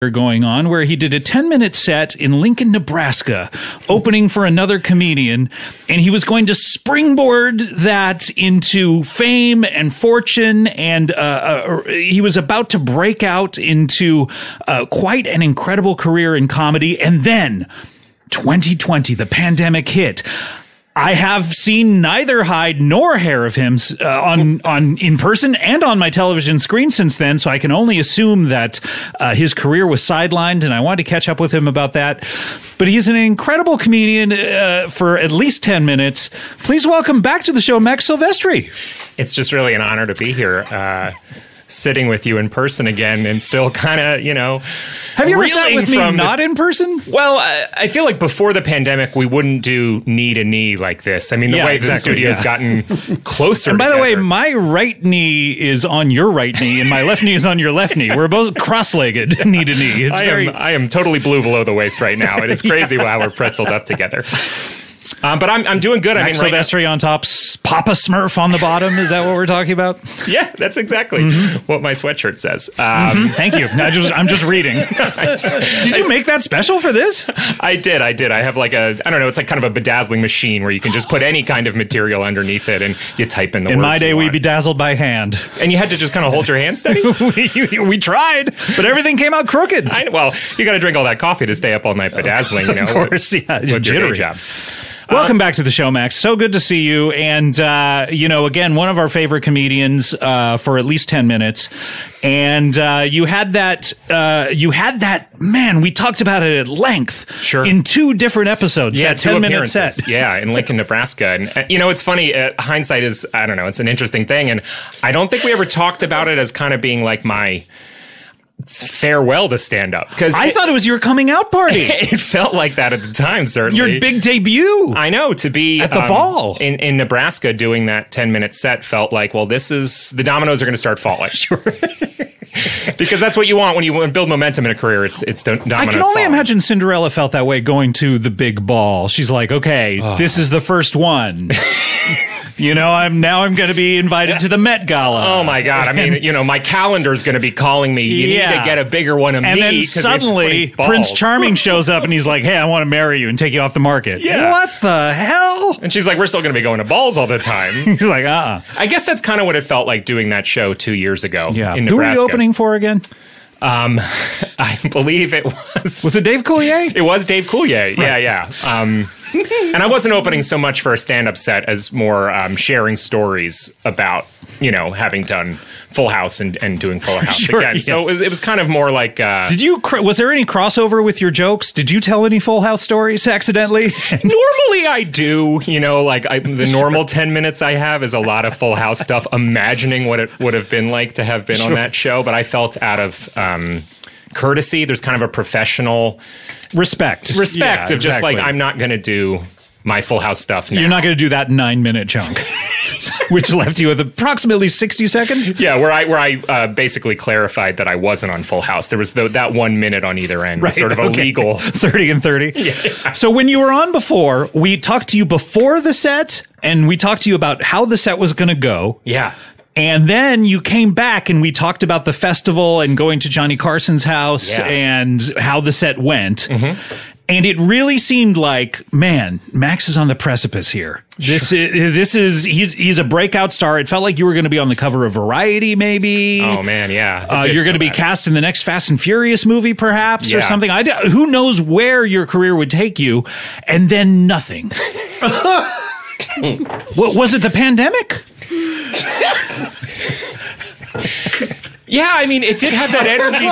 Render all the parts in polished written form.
going on where he did a 10-minute set in Lincoln, Nebraska, opening for another comedian, and he was going to springboard that into fame and fortune, and he was about to break out into quite an incredible career in comedy, and then 2020, the pandemic hit. I have seen neither hide nor hair of him on in person and on my television screen since then, so I can only assume that his career was sidelined, and I wanted to catch up with him about that. But he's an incredible comedian for at least 10 minutes. Please welcome back to the show, Max Silvestri. It's just really an honor to be here. Sitting with you in person again and still kind of, Have you ever sat with me not in person? Well, I feel like before the pandemic, we wouldn't do knee to knee like this. I mean, the way the studio has gotten closer. And by together. the way, my right knee is on your right knee and my left knee is on your left knee. We're both cross-legged knee to knee. I am totally blue below the waist right now. It is crazy how we're pretzeled up together. But I'm doing good. Max Silvestri on top, Papa Smurf on the bottom. Is that what we're talking about? Yeah, that's exactly what my sweatshirt says. Thank you. I'm just reading. Did you make that special for this? I did. I have like it's like kind of a bedazzling machine where you can just put any kind of material underneath it and you type in the words. In my day, we bedazzled by hand. And you had to just kind of hold your hand steady? we tried, but everything came out crooked. Well, you got to drink all that coffee to stay up all night bedazzling. Of course, with your day job. Welcome back to the show, Max. So good to see you. And, again, one of our favorite comedians for at least 10 minutes. And you had that, man, we talked about it at length. Sure. In 2 different episodes. Yeah, that 10-minute set. Yeah, in Lincoln, Nebraska. And, it's funny. Hindsight is, it's an interesting thing. And I don't think we ever talked about it as kind of being like my farewell to stand up, because I thought it was your coming out party. It felt like that at the time, certainly. Your big debut. I know, to be at the ball in Nebraska doing that 10-minute set felt like, well, the dominoes are going to start falling. Sure. Because that's what you want when you build momentum in a career. It's dominoes I can only imagine Cinderella felt that way going to the big ball. She's like, okay, this is the first one. I'm going to be invited to the Met Gala. Oh my God. I mean, my calendar's going to be calling me. You need to get a bigger one of me. And then suddenly Prince Charming shows up and he's like, hey, I want to marry you and take you off the market. Yeah. What the hell? And she's like, we're still going to be going to balls all the time. He's like, I guess that's kind of what it felt like doing that show 2 years ago in Nebraska. Who were you opening for again? I believe it was... Was it Dave Coulier? It was Dave Coulier. Right. Yeah. And I wasn't opening so much for a stand-up set as more sharing stories about, having done Full House and doing Fuller House again. Yes. So it was kind of more like... Was there any crossover with your jokes? Did you tell any Full House stories accidentally? Normally I do. The normal 10 minutes I have is a lot of Full House stuff, imagining what it would have been like to have been on that show. But I felt out of courtesy. There's kind of a professional... Respect of just like, I'm not going to do my Full House stuff now. You're not going to do that 9-minute chunk, which left you with approximately 60 seconds. Yeah, where I basically clarified that I wasn't on Full House. There was that 1 minute on either end, right, sort of a legal 30 and 30. Yeah. So when you were on before, we talked to you before the set, and we talked to you about how the set was going to go. Yeah. And then you came back and we talked about the festival and going to Johnny Carson's house and how the set went. Mm-hmm. And it really seemed like, man, Max is on the precipice here. He's a breakout star. It felt like you were going to be on the cover of Variety, maybe. Oh man, yeah. You're going to be cast in the next Fast and Furious movie, perhaps, or something. Who knows where your career would take you? And then nothing. What was it? The pandemic? Yeah, I mean, it did have that energy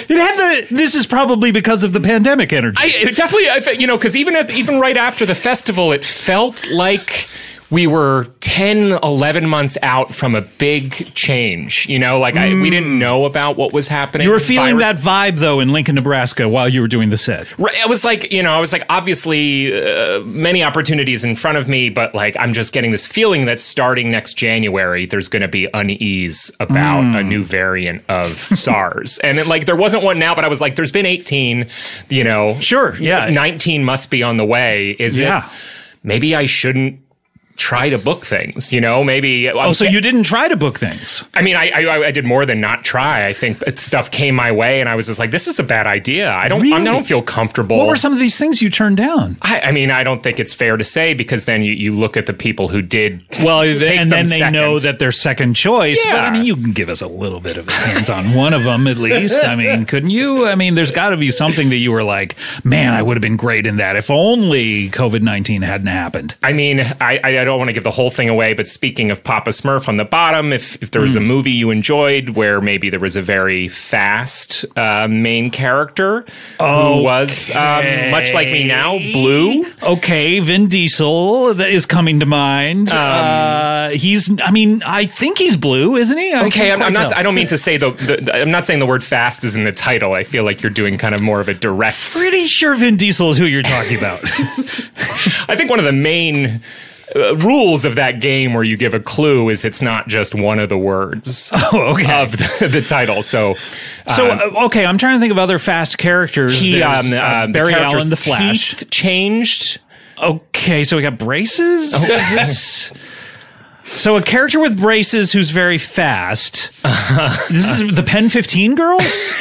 then. This is probably because of the pandemic energy. It definitely, because even right after the festival, it felt like we were 10, 11 months out from a big change. We didn't know about what was happening. You were feeling that vibe, though, in Lincoln, Nebraska, while you were doing the set. Right. I was like, obviously many opportunities in front of me, but I'm just getting this feeling that starting next January, there's going to be unease about a new variant of SARS. And there wasn't one now, but I was like, there's been 18, Sure, yeah. 19 must be on the way. Is it? Maybe I shouldn't try to book things, you know, maybe. So you didn't try to book things? I mean, I did more than not try. I think stuff came my way and I was just like, this is a bad idea. I don't feel comfortable. What were some of these things you turned down? I mean, I don't think it's fair to say, because then you look at the people who did. Well, and then they second. know that they're second choice. Yeah. But I mean, you can give us a little bit of a hint on one of them at least. I mean, couldn't you? I mean, there's got to be something that you were like, man, I would have been great in that if only COVID-19 hadn't happened. I mean, I don't want to give the whole thing away, but speaking of Papa Smurf on the bottom, if there was a movie you enjoyed where maybe there was a very fast main character who was much like me now, blue. Okay, Vin Diesel is coming to mind. I think he's blue, isn't he? I don't mean to say I'm not saying the word fast is in the title. I feel like you're doing kind of more of a direct. Pretty sure Vin Diesel is who you're talking about. I think one of the main rules of that game where you give a clue is it's not just one of the words of the title. So, okay, I'm trying to think of other fast characters. Barry Allen, the Flash, teeth changed. Okay, so we got braces. So a character with braces who's very fast. This is the Pen 15 girls.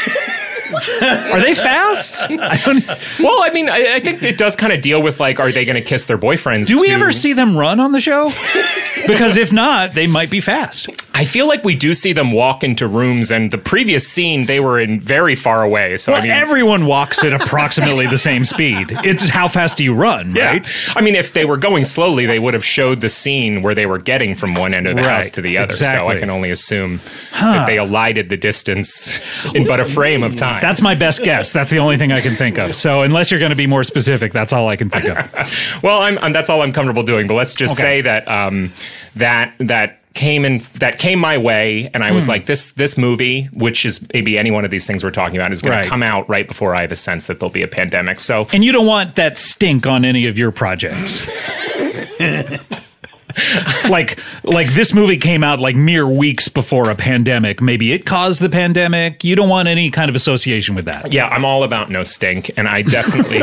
Are they fast? Well, I mean, I think it does kind of deal with, like, are they going to kiss their boyfriends? Do we ever see them run on the show? Because if not, they might be fast. I feel like we do see them walk into rooms, and the previous scene, they were in very far away. So well, I mean, everyone walks at approximately the same speed. It's how fast do you run, right? I mean, if they were going slowly, they would have showed the scene where they were getting from one end of the house to the other. Exactly. So I can only assume that they elided the distance in but a frame of time. That's my best guess. That's the only thing I can think of. So unless you're going to be more specific, that's all I can think of. Well, that's all I'm comfortable doing. But let's just say that that came my way, and I was like, this movie, which is maybe any one of these things we're talking about, is going to come out right before I have a sense that there'll be a pandemic. So, and you don't want that stink on any of your projects. like this movie came out like mere weeks before a pandemic. Maybe it caused the pandemic. You don't want any kind of association with that. Yeah, I'm all about no stink, and I definitely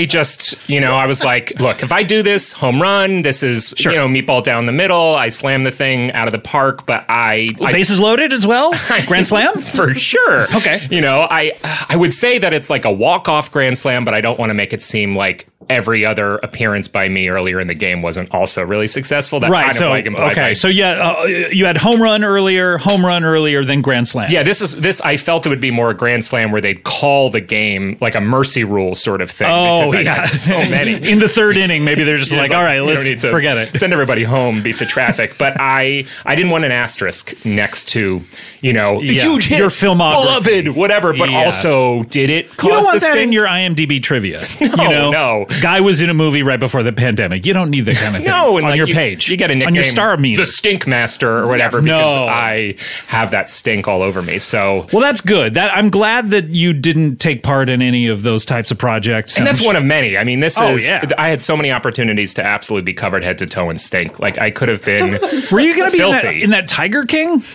just, I was like, look, if I do this, home run. This is meatball down the middle. I slam the thing out of the park, but bases loaded as well. Grand slam for sure. Okay, I would say that it's like a walk-off grand slam, but I don't want to make it seem like every other appearance by me earlier in the game wasn't also really successful. That kind of like implies. Okay, so you had home run earlier, then grand slam. Yeah, this I felt it would be more a grand slam where they'd call the game like a mercy rule sort of thing. Oh, because I had so many. In the third inning, maybe they're just like, all right, let's forget it. Send everybody home, beat the traffic. But I didn't want an asterisk next to, huge hit, your filmography, beloved, whatever, but also did it cause You don't want the that stink? in your IMDb trivia. No. Guy was in a movie right before the pandemic. You don't need that kind of thing on your page. You get a nickname, on your star meter. The Stink Master or whatever, because I have that stink all over me. So, well, that's good. I'm glad that you didn't take part in any of those types of projects. And that's one of many. I mean, I had so many opportunities to absolutely be covered head to toe in stink. Like, I could have been Were you going to be in that Tiger King?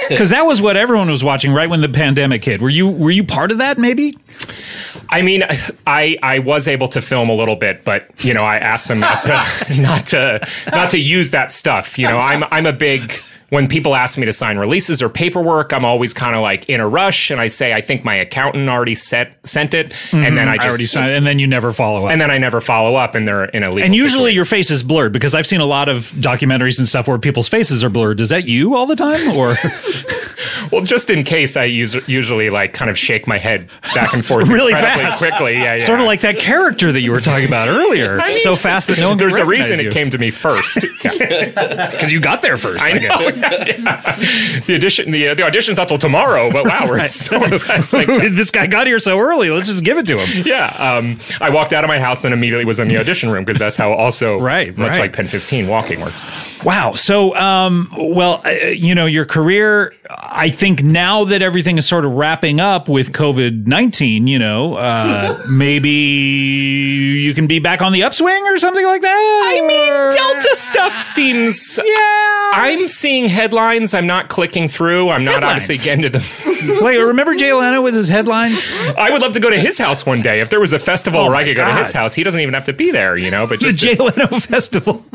Because that was what everyone was watching right when the pandemic hit. Were you part of that, maybe? I mean, I was able to film a little bit, but I asked them not to use that stuff. I'm a big. When people ask me to sign releases or paperwork, I'm always kind of like in a rush, and I say I think my accountant already sent it, and then I already signed, and then you never follow up, and then I never follow up, and they're in a legal. And usually situation. your face is blurred, because I've seen a lot of documentaries and stuff where people's faces are blurred. Is that you all the time, or? Well, just in case, I usually like kind of shake my head back and forth really fast, quickly. Yeah. Sort of like that character that you were talking about earlier. So fast that no one. There's a reason it came to me first, because you got there first. I guess. Yeah. The audition's not till tomorrow, but wow, we're so fast. Like this guy got here so early. Let's just give it to him. Yeah. I walked out of my house, then immediately was in the audition room, because that's how also much like Pen 15 walking works. Wow. So, your career, I think now that everything is sort of wrapping up with COVID-19, COVID-19, maybe you can be back on the upswing or something like that. I mean, Delta stuff seems... Yeah. I'm seeing headlines. I'm not clicking through. I'm not obviously getting to them. Wait, remember Jay Leno with his headlines? I would love to go to his house one day. If there was a festival where I could go to his house, he doesn't even have to be there, but just... The Jay Leno festival.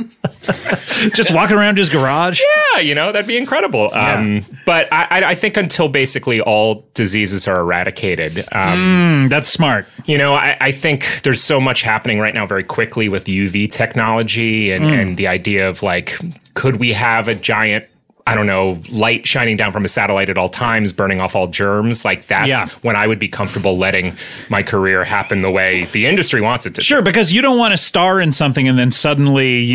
Just walking around his garage. Yeah, that'd be incredible. But I think until basically all diseases are eradicated... that's smart. I think there's so much happening right now very quickly with UV technology and the idea of could we have a giant, I don't know, light shining down from a satellite at all times, burning off all germs? That's when I would be comfortable letting my career happen the way the industry wants it to. Sure, because you don't want to star in something and then suddenly,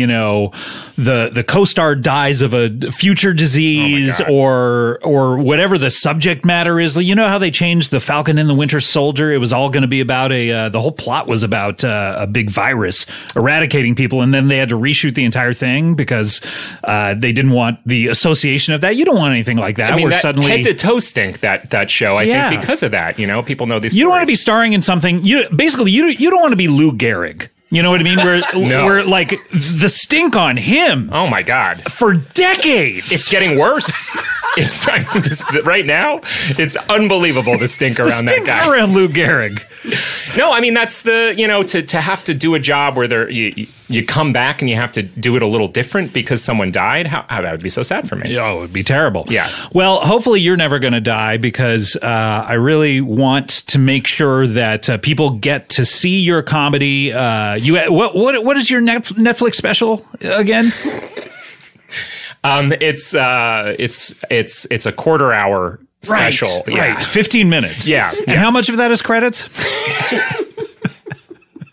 the co-star dies of a future disease or whatever the subject matter is. You know how they changed the Falcon and the Winter Soldier? It was all going to be about the whole plot was about a big virus eradicating people, and then they had to reshoot the entire thing because they didn't want the association of that. You don't want anything like that. I mean, where that suddenly head to toe stink that show. I think because of that, people know this. You don't want to be starring in something. You don't want to be Lou Gehrig. You know what I mean? Where the stink on him. Oh my God! For decades, it's getting worse. Right now, it's unbelievable the stink around that guy. Around Lou Gehrig. No, I mean that's to have to do a job where you come back and you have to do it a little different because someone died. How that would be so sad for me. Oh, it would be terrible. Yeah. Well, hopefully you're never going to die because I really want to make sure that people get to see your comedy. What is your Netflix special again? It's a quarter hour special. Right, yeah. 15 minutes. Yeah. And how much of that is credits?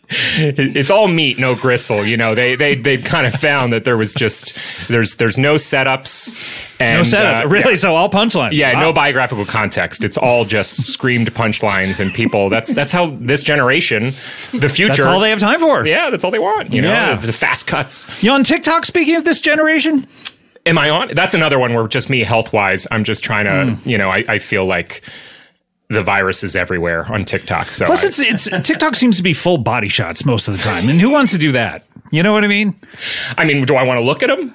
It's all meat, no gristle. You know, they kind of found that there was just there's no setups and no setup. Really? Yeah. So all punchlines. Yeah, wow. No biographical context. It's all just screamed punchlines and people. That's how this generation, the future. That's all they have time for. Yeah, that's all they want. You know, Yeah. the fast cuts. You on TikTok? Speaking of this generation. Am I on? That's another one where just me health wise, I'm just trying to. You know, I feel like the virus is everywhere on TikTok. So plus, it's TikTok seems to be full body shots most of the time, and who wants to do that? You know what I mean? I mean, do I want to look at them?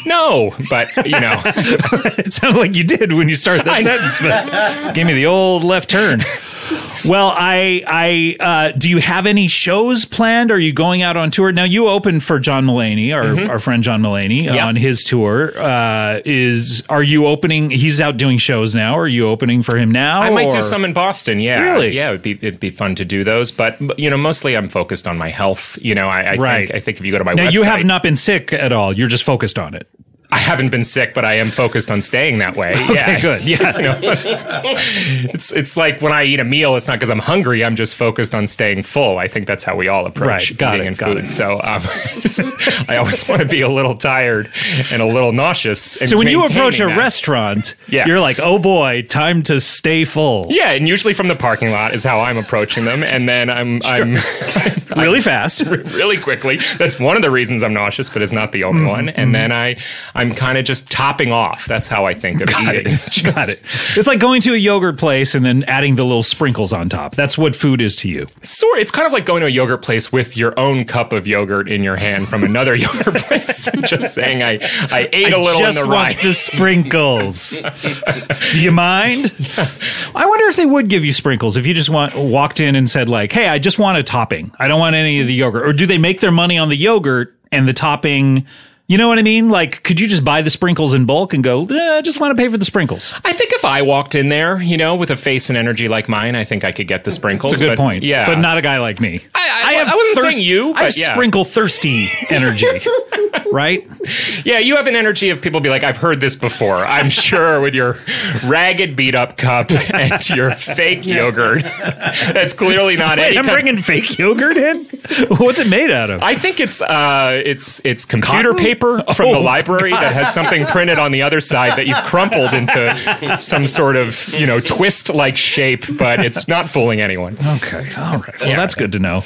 No, but you know, it sounded like you did when you started that sentence, but gave me the old left turn. Well, I do you have any shows planned? Are you going out on tour? Now, you opened for John Mulaney, our friend John Mulaney, on his tour. Are you opening? He's out doing shows now. Are you opening for him now? I might do some in Boston. Yeah, really? Yeah, it'd be fun to do those. But you know, mostly I'm focused on my health. You know, I think if you go to my website, you have not been sick at all. You're just focused on it. I haven't been sick, but I am focused on staying that way. Okay, yeah, good. Yeah, you know, it's like when I eat a meal, it's not because I'm hungry. I'm just focused on staying full. I think that's how we all approach eating and food. So I always want to be a little tired and a little nauseous. And so when you approach a restaurant, you're like, oh boy, time to stay full. Yeah, and usually from the parking lot is how I'm approaching them, and then I'm really fast, really quickly. That's one of the reasons I'm nauseous, but it's not the only one. And then I'm kind of just topping off. That's how I think of eating. Got it. It's like going to a yogurt place and then adding the little sprinkles on top. That's what food is to you. It's kind of like going to a yogurt place with your own cup of yogurt in your hand from another yogurt place. I'm just saying I ate a little in the ride. I just want the sprinkles. Do you mind? I wonder if they would give you sprinkles if you just walked in and said like, hey, I just want a topping. I don't want any of the yogurt. Or do they make their money on the yogurt and the topping? You know what I mean? Like, could you just buy the sprinkles in bulk and go, I just want to pay for the sprinkles? I think if I walked in there, you know, with a face and energy like mine, I think I could get the sprinkles. That's a good point. Yeah. But not a guy like me. I wasn't saying you, but I have sprinkle thirsty energy. Right? Yeah, you have an energy of people be like, I've heard this before. I'm sure with your ragged beat up cup and your fake yogurt. That's clearly not Wait, I'm bringing fake yogurt in? What's it made out of? I think it's computer paper from the library that has something printed on the other side that you've crumpled into some sort of, you know, twist-like shape, but it's not fooling anyone. Okay. All right. Well, that's good to know.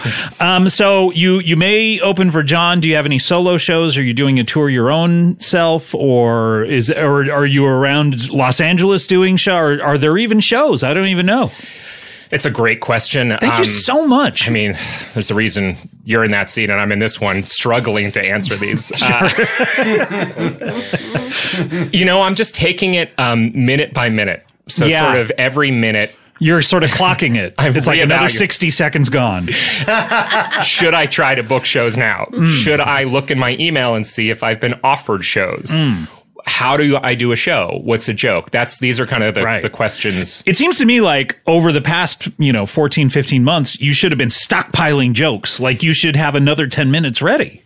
So you may open for John. Do you have any solo shows? Are you doing a tour your own self, or are you around Los Angeles doing show? Or are there even shows? I don't even know. It's a great question. Thank you so much. I mean, there's a reason you're in that seat and I'm in this one, struggling to answer these. I'm just taking it minute by minute. So sort of every minute. You're sort of clocking it. It's like another 60 seconds gone. Should I try to book shows now? Should I look in my email and see if I've been offered shows? How do I do a show? What's a joke? These are kind of the questions. It seems to me like over the past, 14, 15 months, you should have been stockpiling jokes. Like you should have another 10 minutes ready.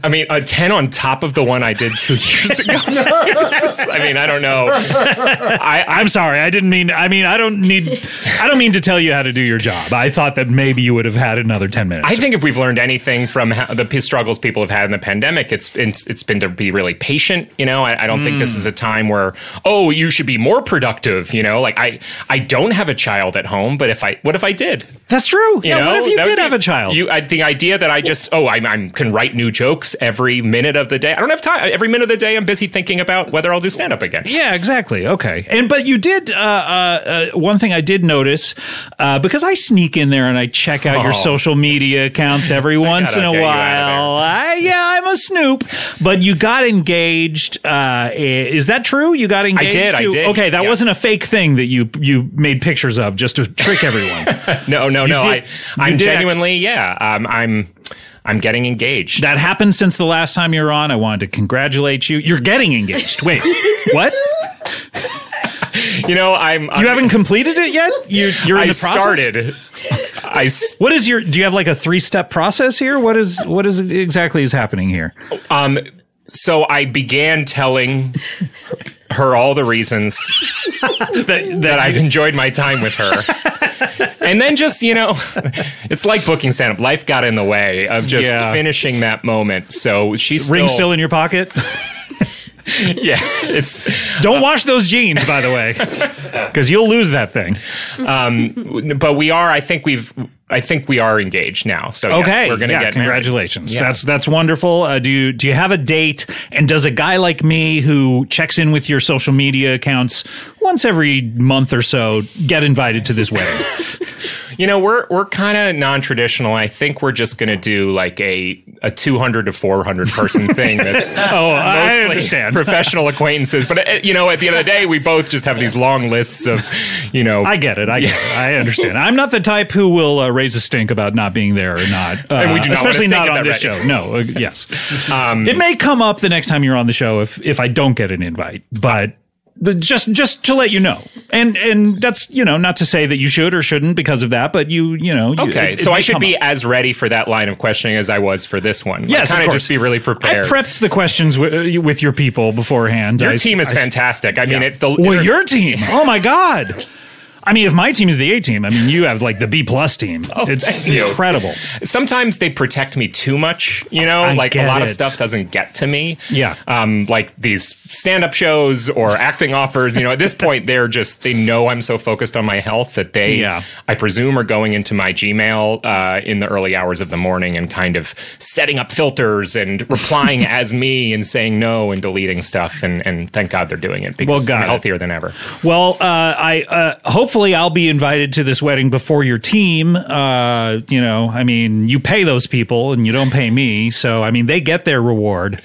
I mean, a 10 on top of the one I did 2 years ago. I don't know. I'm sorry. I don't mean to tell you how to do your job. I thought that maybe you would have had another 10 minutes. I think if we've learned anything from the struggles people have had in the pandemic, it's been to be really patient. I don't think this is a time where, you should be more productive. I don't have a child at home, but what if I did? That's true. What if you did have a child? The idea that I just, I can write new jokes every minute of the day. I don't have time. Every minute of the day, I'm busy thinking about whether I'll do stand-up again. Yeah, exactly. Okay. But you did, one thing I did notice, because I sneak in there and I check out your social media accounts every once in a while. I'm a snoop. But you got engaged. Is that true? You got engaged? I did. Okay, that wasn't a fake thing that you made pictures of just to trick everyone. No. I'm genuinely, I'm getting engaged. That happened since the last time you were on. I wanted to congratulate you. You're getting engaged. Wait, what? You haven't completed it yet? You're in the process? What is do you have like a 3-step process here? What is exactly is happening here? So I began telling her all the reasons that I've enjoyed my time with her. And then just, it's like booking stand-up. Life got in the way of just finishing that moment. So she's ring still in your pocket? Yeah, don't wash those jeans, by the way, because you'll lose that thing. But we are. I think we are engaged now. So okay, yes, we're going to get congratulations. Married. That's wonderful. Do you have a date? And does a guy like me who checks in with your social media accounts once every month or so get invited to this wedding? We're kind of non-traditional. I think we're just going to do like a 200 to 400 person thing. That's I understand. Professional acquaintances. But at the end of the day, we both just have these long lists of, I get it. I understand. I'm not the type who will raise a stink about not being there or not. And we do not especially not on this show. No. Yes. It may come up the next time you're on the show if I don't get an invite, but just to let you know, and that's not to say that you should or shouldn't because of that, but okay. So I should be as ready for that line of questioning as I was for this one. Yes, kind of just be really prepared. I prepped the questions with your people beforehand. Your team is fantastic. I mean, your team. Oh my God. I mean, if my team is the A team, I mean, you have like the B+ team. It's incredible. Sometimes they protect me too much, like a lot of stuff doesn't get to me. Yeah. Like these stand-up shows or acting offers, at this point, they know I'm so focused on my health that I presume, are going into my Gmail in the early hours of the morning and kind of setting up filters and replying as me and saying no and deleting stuff. And thank God they're doing it because I'm healthier than ever. Well, hopefully I'll be invited to this wedding before your team. I mean, you pay those people and you don't pay me. So, I mean, they get their reward,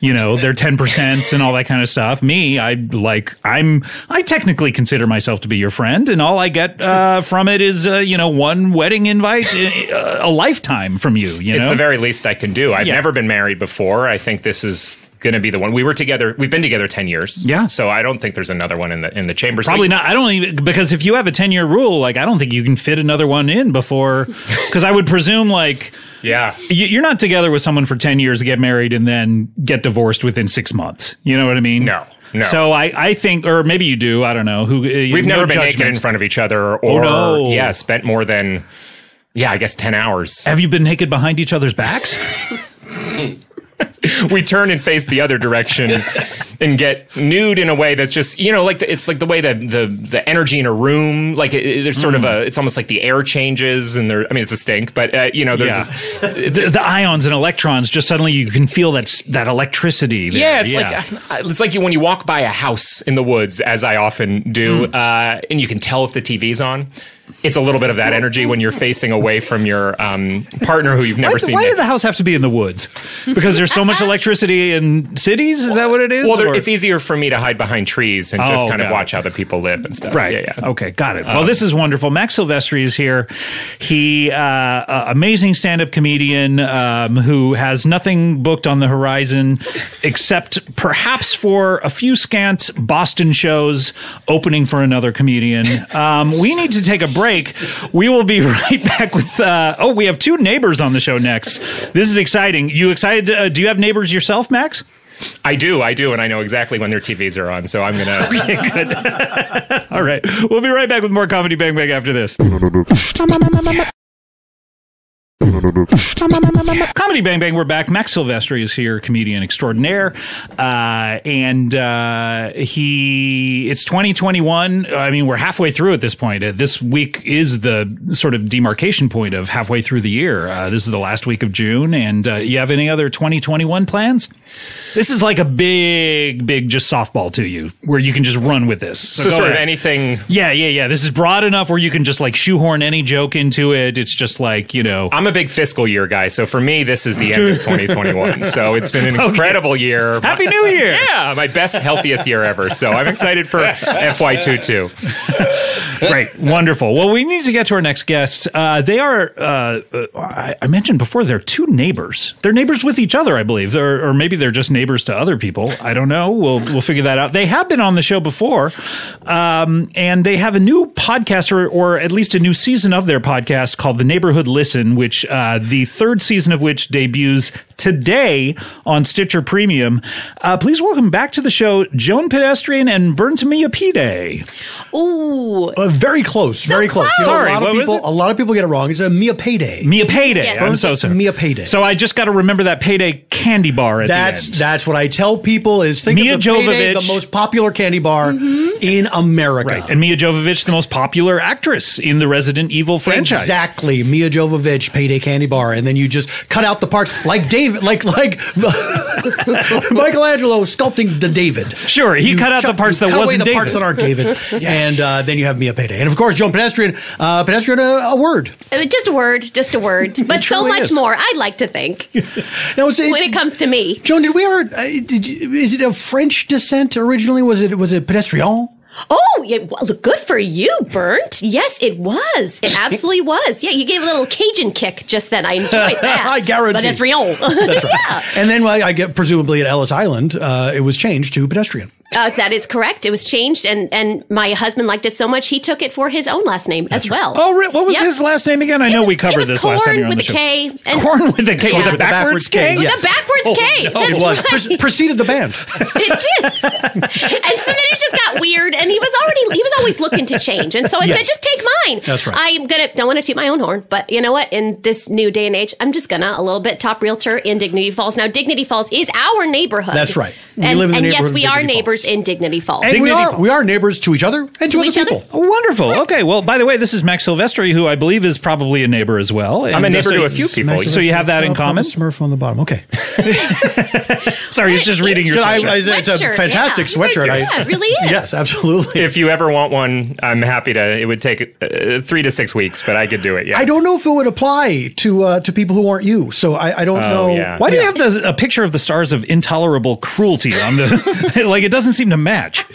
their 10% and all that kind of stuff. Me, I technically consider myself to be your friend, and all I get from it is, one wedding invite, a lifetime from you, It's the very least I can do. I've never been married before. I think this is going to be the one. We've been together 10 years. Yeah. So I don't think there's another one in the chamber. Probably not. I don't even, because if you have a 10-year rule, like, I don't think you can fit another one in before, because I would presume you're not together with someone for 10 years to get married and then get divorced within 6 months. You know what I mean? No. So I think, or maybe you do, I don't know. We've never been naked in front of each other or spent more than, I guess 10 hours. Have you been naked behind each other's backs? We turn and face the other direction and get nude in a way that's just, like it's like the way that the energy in a room, like there's sort of it's almost like the air changes and it's a stink, but there's this, the ions and electrons, just suddenly you can feel that electricity there. Yeah, it's like when you walk by a house in the woods, as I often do, and you can tell if the TV's on. It's a little bit of that energy when you're facing away from your partner who you've never seen. Why did the house have to be in the woods? Because there's so much electricity in cities? Is that what it is? Well, it's easier for me to hide behind trees and just kind of watch how the people live and stuff. Right. Yeah. Okay, got it. Well, this is wonderful. Max Silvestri is here. He, amazing stand-up comedian who has nothing booked on the horizon except perhaps for a few scant Boston shows opening for another comedian. We need to take a break. We will be right back with we have two neighbors on the show next. This is exciting. You excited? Do you have neighbors yourself, Max? I do, and I know exactly when their TVs are on, so I'm gonna okay, good. All right, we'll be right back with more Comedy Bang Bang after this. Comedy Bang Bang, we're back. Max Silvestri is here, comedian extraordinaire, and it's 2021. I mean, we're halfway through at this point. This week is the sort of demarcation point of halfway through the year. This is the last week of June, and you have any other 2021 plans? This is like a big just softball to you, where you can just run with this. So sort of anything. Yeah. This is broad enough where you can just like shoehorn any joke into it. It's just like, I'm a big fiscal year guy, so for me, this is the end of 2021. So it's been an incredible year. Happy New Year! Yeah, my best, healthiest year ever. So I'm excited for FY22. Great, wonderful. Well, we need to get to our next guests. They are, I mentioned before, they're two neighbors. They're neighbors with each other, I believe, or maybe they're just neighbors to other people. I don't know. We'll figure that out. They have been on the show before, and they have a new podcast, or at least a new season of their podcast called The Neighborhood Listen, which the third season of which debuts today on Stitcher Premium. Please welcome back to the show, Joan Pedestrian and Millipede. Ooh. Very close. Very close. Sorry, a lot of people get it wrong. It's a Millipede. Millipede. Yes. I'm so sorry. Millipede. So I just got to remember that payday candy bar at the end. That's what I tell people is think Mia of the Payday, Jovovich, the most popular candy bar in America. Right. And Mia Jovovich, the most popular actress in the Resident Evil franchise. Exactly. Mia Jovovich, Payday candy bar. And then you just cut out the parts like David, like Michelangelo sculpting the David. Sure. He cut out the parts that wasn't David. The parts that aren't David. And then you have Mia Payday. And of course, Joan Pedestrian, a word. Just a word. But so much more, I'd like to think. Now, when it comes to me. Joan, did we ever, is it of French descent originally? Was it Pedestrian? Oh, yeah, well, good for you, Bernd. Yes, it was. It absolutely was. Yeah, you gave a little Cajun kick just then. I enjoyed that. I guarantee. Pedestrian. That's right. Yeah. And then I get presumably at Ellis Island, it was changed to Pedestrian. That is correct. It was changed, and my husband liked it so much he took it for his own last name as well. Oh, what was his last name again? I know we covered this last time you were on the show. Corn with a K. Yeah. With a backwards K? With a backwards K. No. It was. Right. Preceded the band. It did. And so then it just got weird, and he was always looking to change. And so I said, just take mine. That's right. Don't want to toot my own horn, but you know what? In this new day and age, I'm just gonna a little bit top realtor in Dignity Falls. Now, Dignity Falls is our neighborhood. That's right. We live in the neighborhood. And yes, we are neighbors in Dignity Falls. And we are neighbors to each other and to other people. Oh, wonderful. Right. Okay. Well, by the way, this is Max Silvestri, who I believe is probably a neighbor as well. I'm a neighbor to a few people. So you have that in common? Smurf on the bottom. Okay. Sorry, he's just reading your sweatshirt. It's a fantastic sweatshirt. Yeah, it really is. Yes, absolutely. If you ever want one, I'm happy to. It would take 3 to 6 weeks, but I could do it. Yeah. I don't know if it would apply to people who aren't you. So I don't know. Yeah. Why do you have a picture of the stars of Intolerable Cruelty on the? Like, it doesn't seem to match.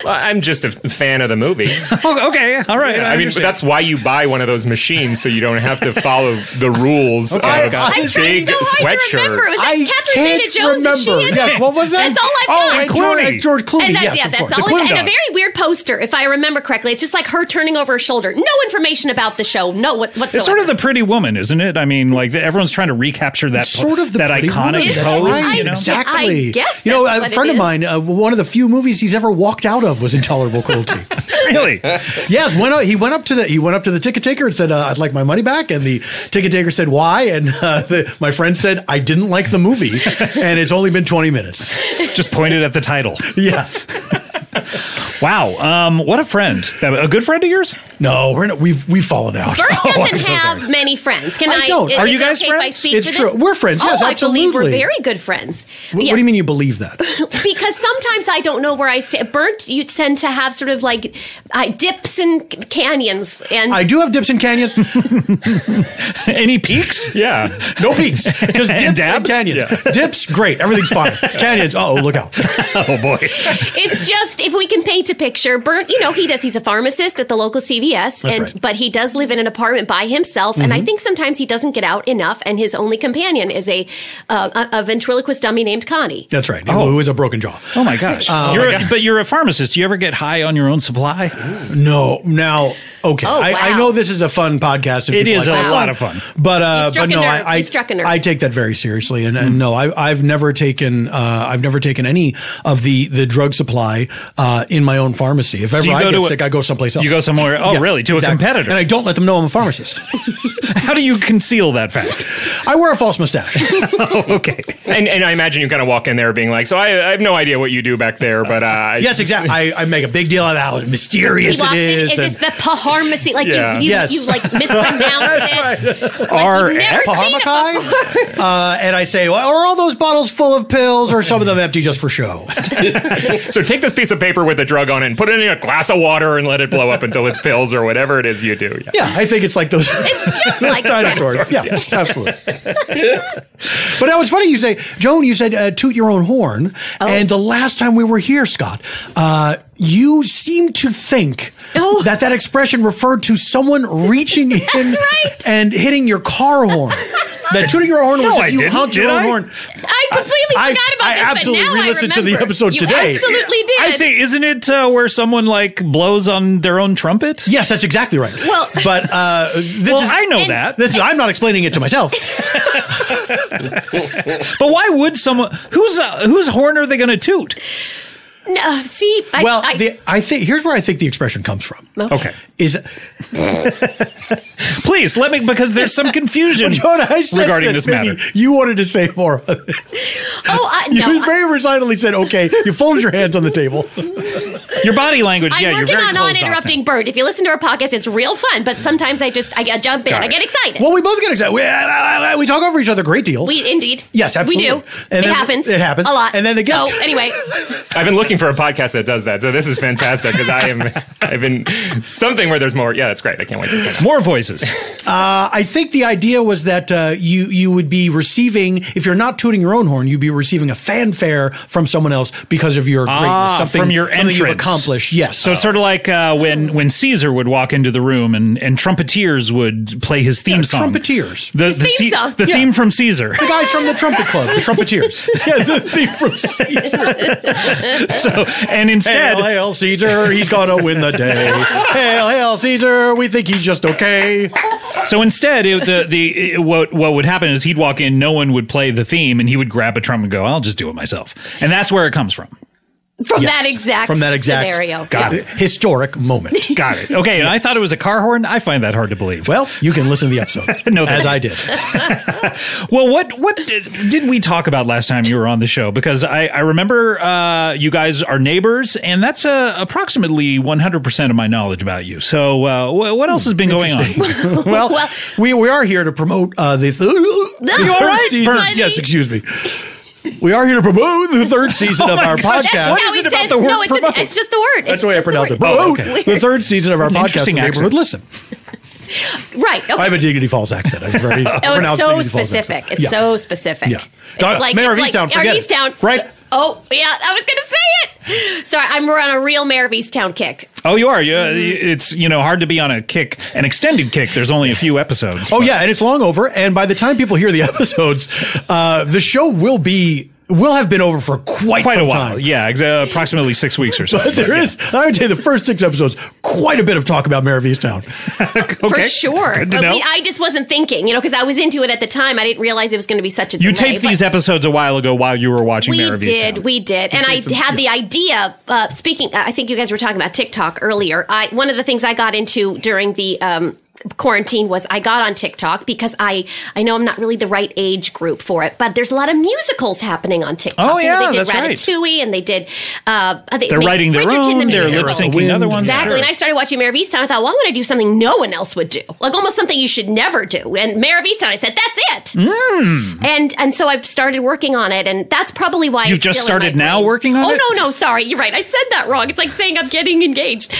Well, I'm just a fan of the movie. Oh, okay, all right. I mean, but that's why you buy one of those machines, so you don't have to follow the rules of a big sweatshirt. I can't remember. Yes, what was that? That's all I've got. And George Clooney. Yes, that's all. And a very weird poster, if I remember correctly. It's just like her turning over her shoulder. No information about the show. No whatsoever. It's sort of the Pretty Woman, isn't it? I mean, like everyone's trying to recapture that sort of that iconic pose. Right, you know? exactly. I guess a friend of mine, one of the few movies he's ever walked out of was intolerable cruelty. Really? Yes, he went up to the ticket taker and said, "I'd like my money back." And the ticket taker said, "Why?" And my friend said, "I didn't like the movie, and it's only been 20 minutes." Just pointed at the title. Yeah. Wow. What a friend. A good friend of yours? No, we've fallen out. Bert doesn't so have sorry. many friends. I don't. Is Are you it guys okay if I friends? speak It's for true. this? We're friends. Yes, I believe we're absolutely. very good friends. What do you mean you believe that? Because sometimes I don't know where I stand. Bert, you tend to have sort of like dips and canyons. And I do have dips and canyons. Any peaks? Yeah. No peaks. Just dips and dabs? canyons. Yeah. Dips, great. Everything's fine. Canyons, look out. Oh, boy. it's just, if we can paint a picture, Bert, he's a pharmacist at the local CVS, Right. but he does live in an apartment by himself. And I think sometimes he doesn't get out enough. And his only companion is a ventriloquist dummy named Connie. That's right. Who is a broken jaw. Oh, my gosh. But you're a pharmacist. Do you ever get high on your own supply? No. Now, okay. Oh, wow. I know this is a fun podcast. And It people is like a that. lot of fun. But no, You struck a nerve. I take that very seriously. And no, I've never taken any of the drug supply in my own pharmacy. If ever I get sick, I go someplace else. You go somewhere. Oh, Yeah, really? To exactly. a competitor. And I don't let them know I'm a pharmacist. How do you conceal that fact? I wear a false mustache. Oh, okay. And I imagine you kind of walk in there being like, so I have no idea what you do back there, but Yes, exactly. I make a big deal of how mysterious He walks it in, is. is this the pharmacy? Like Yeah. you like mispronounced it. Like, R.X. you've never seen it Pharmakai? before. And I say, well, are all those bottles full of pills or some of them empty just for show? So take this piece of paper with the drug on it and put it in a glass of water and let it blow up until it's pills or whatever it is you do. Yeah, I think it's like those, It's just those like dinosaurs. dinosaurs, Yeah, absolutely. But now it's funny you say, Joan, you said toot your own horn. And the last time we were here, Scott, you seemed to think that expression referred to someone reaching in right. and hitting your car horn. That tooting your own horn was No, if I you didn't. honked your Did own I? horn. I completely forgot about I this, absolutely but now re-listened I to the remember. episode You today. absolutely did. I think, isn't it where someone like blows on their own trumpet? Yes, that's exactly right. Well- but I know that. I'm not explaining it to myself. But why would someone whose horn are they going to toot? No, see, I think here's where I think the expression comes from. Okay. Is Please let me, because there's some confusion Joan, I sensed regarding that this maybe matter. you wanted to say more. You very resignedly said, "Okay." You folded your hands on the table. Your body language, I'm you're working very on closed off interrupting now. Bert. If you listen to our podcast, it's real fun. But sometimes I jump in. Got I it. get excited. Well, we both get excited. We talk over each other a great deal. We indeed. Yes, absolutely. We do. And It then- happens. it happens. a lot. And then the guest- So anyway, I've been looking for a podcast that does that, so this is fantastic because I've been something where there's more. Yeah, that's great. I can't wait to say that. More voices. I think the idea was that you would be receiving, if you're not tooting your own horn, you'd be receiving a fanfare from someone else because of your greatness, from your something you've entrance. accomplished. Yes. So it's sort of like when Caesar would walk into the room and trumpeters would play his theme song. Trumpeters. The theme song. The theme from Caesar. The guys from the trumpet club, the trumpeters. Yeah, the theme from Caesar. So, and instead, Hail, hail, Caesar, he's gonna win the day. Hail, hail, Caesar, we think he's just okay. So instead, what would happen is he'd walk in, no one would play the theme, and he would grab a drum and go, "I'll just do it myself." And that's where it comes from. from Yes, that exact scenario. Got it. Historic moment. Got it. Okay, and I thought it was a car horn. I find that hard to believe. Well, you can listen to the episode, No, as thank I did. Well, what did we talk about last time you were on the show? Because I remember you guys are neighbors, and that's approximately 100% of my knowledge about you. So what else has been going on? Well, we are here to promote the third right, season. Fudgy? Yes, excuse me. We are here to promote the third season of our gosh, podcast. what No, is he it about said- the word no, promote? it's just the word. That's the way I pronounce it. Oh, Promote okay. the third season of our podcast, interesting The Neighborhood accent. Listen. Right. Okay. I have a Dignity Falls accent. I very Oh, it's pronounced so Dignity Falls specific. accent. It's Yeah. so specific. Yeah. It's Mayor of it's Easttown, forget it. Easttown. Right? Oh, yeah, I was going to say it. Sorry, we're on a real Mayor of Easttown kick. Oh, you are. It's hard to be on a kick, an extended kick. There's only a few episodes. Oh, yeah, and it's long over. And by the time people hear the episodes, the show will be We'll have been over for quite a some while. time. Yeah, approximately 6 weeks or so. But there is, I would say the first 6 episodes, quite a bit of talk about Mayor of Easttown. For sure. Good to know. I just wasn't thinking, because I was into it at the time. I didn't realize it was going to be such a You delay, taped these episodes a while ago while you were watching Mayor of Easttown. We did. And I had the idea, speaking, I think you guys were talking about TikTok earlier. One of the things I got into during the quarantine was I got on TikTok because I know I'm not really the right age group for it, but there's a lot of musicals happening on TikTok. Oh, yeah, they did that's right. Ratatouille and they did they're writing their own, they're lip syncing other ones. Exactly. Sure. And I started watching Mayor of Easttown. I thought, well, I'm going to do something no one else would do. Like almost something you should never do. And Mayor of Easttown, I said, that's it. And so I started working on it, and that's probably why You've just started now working on it? Oh, no, sorry. You're right. I said that wrong. It's like saying I'm getting engaged.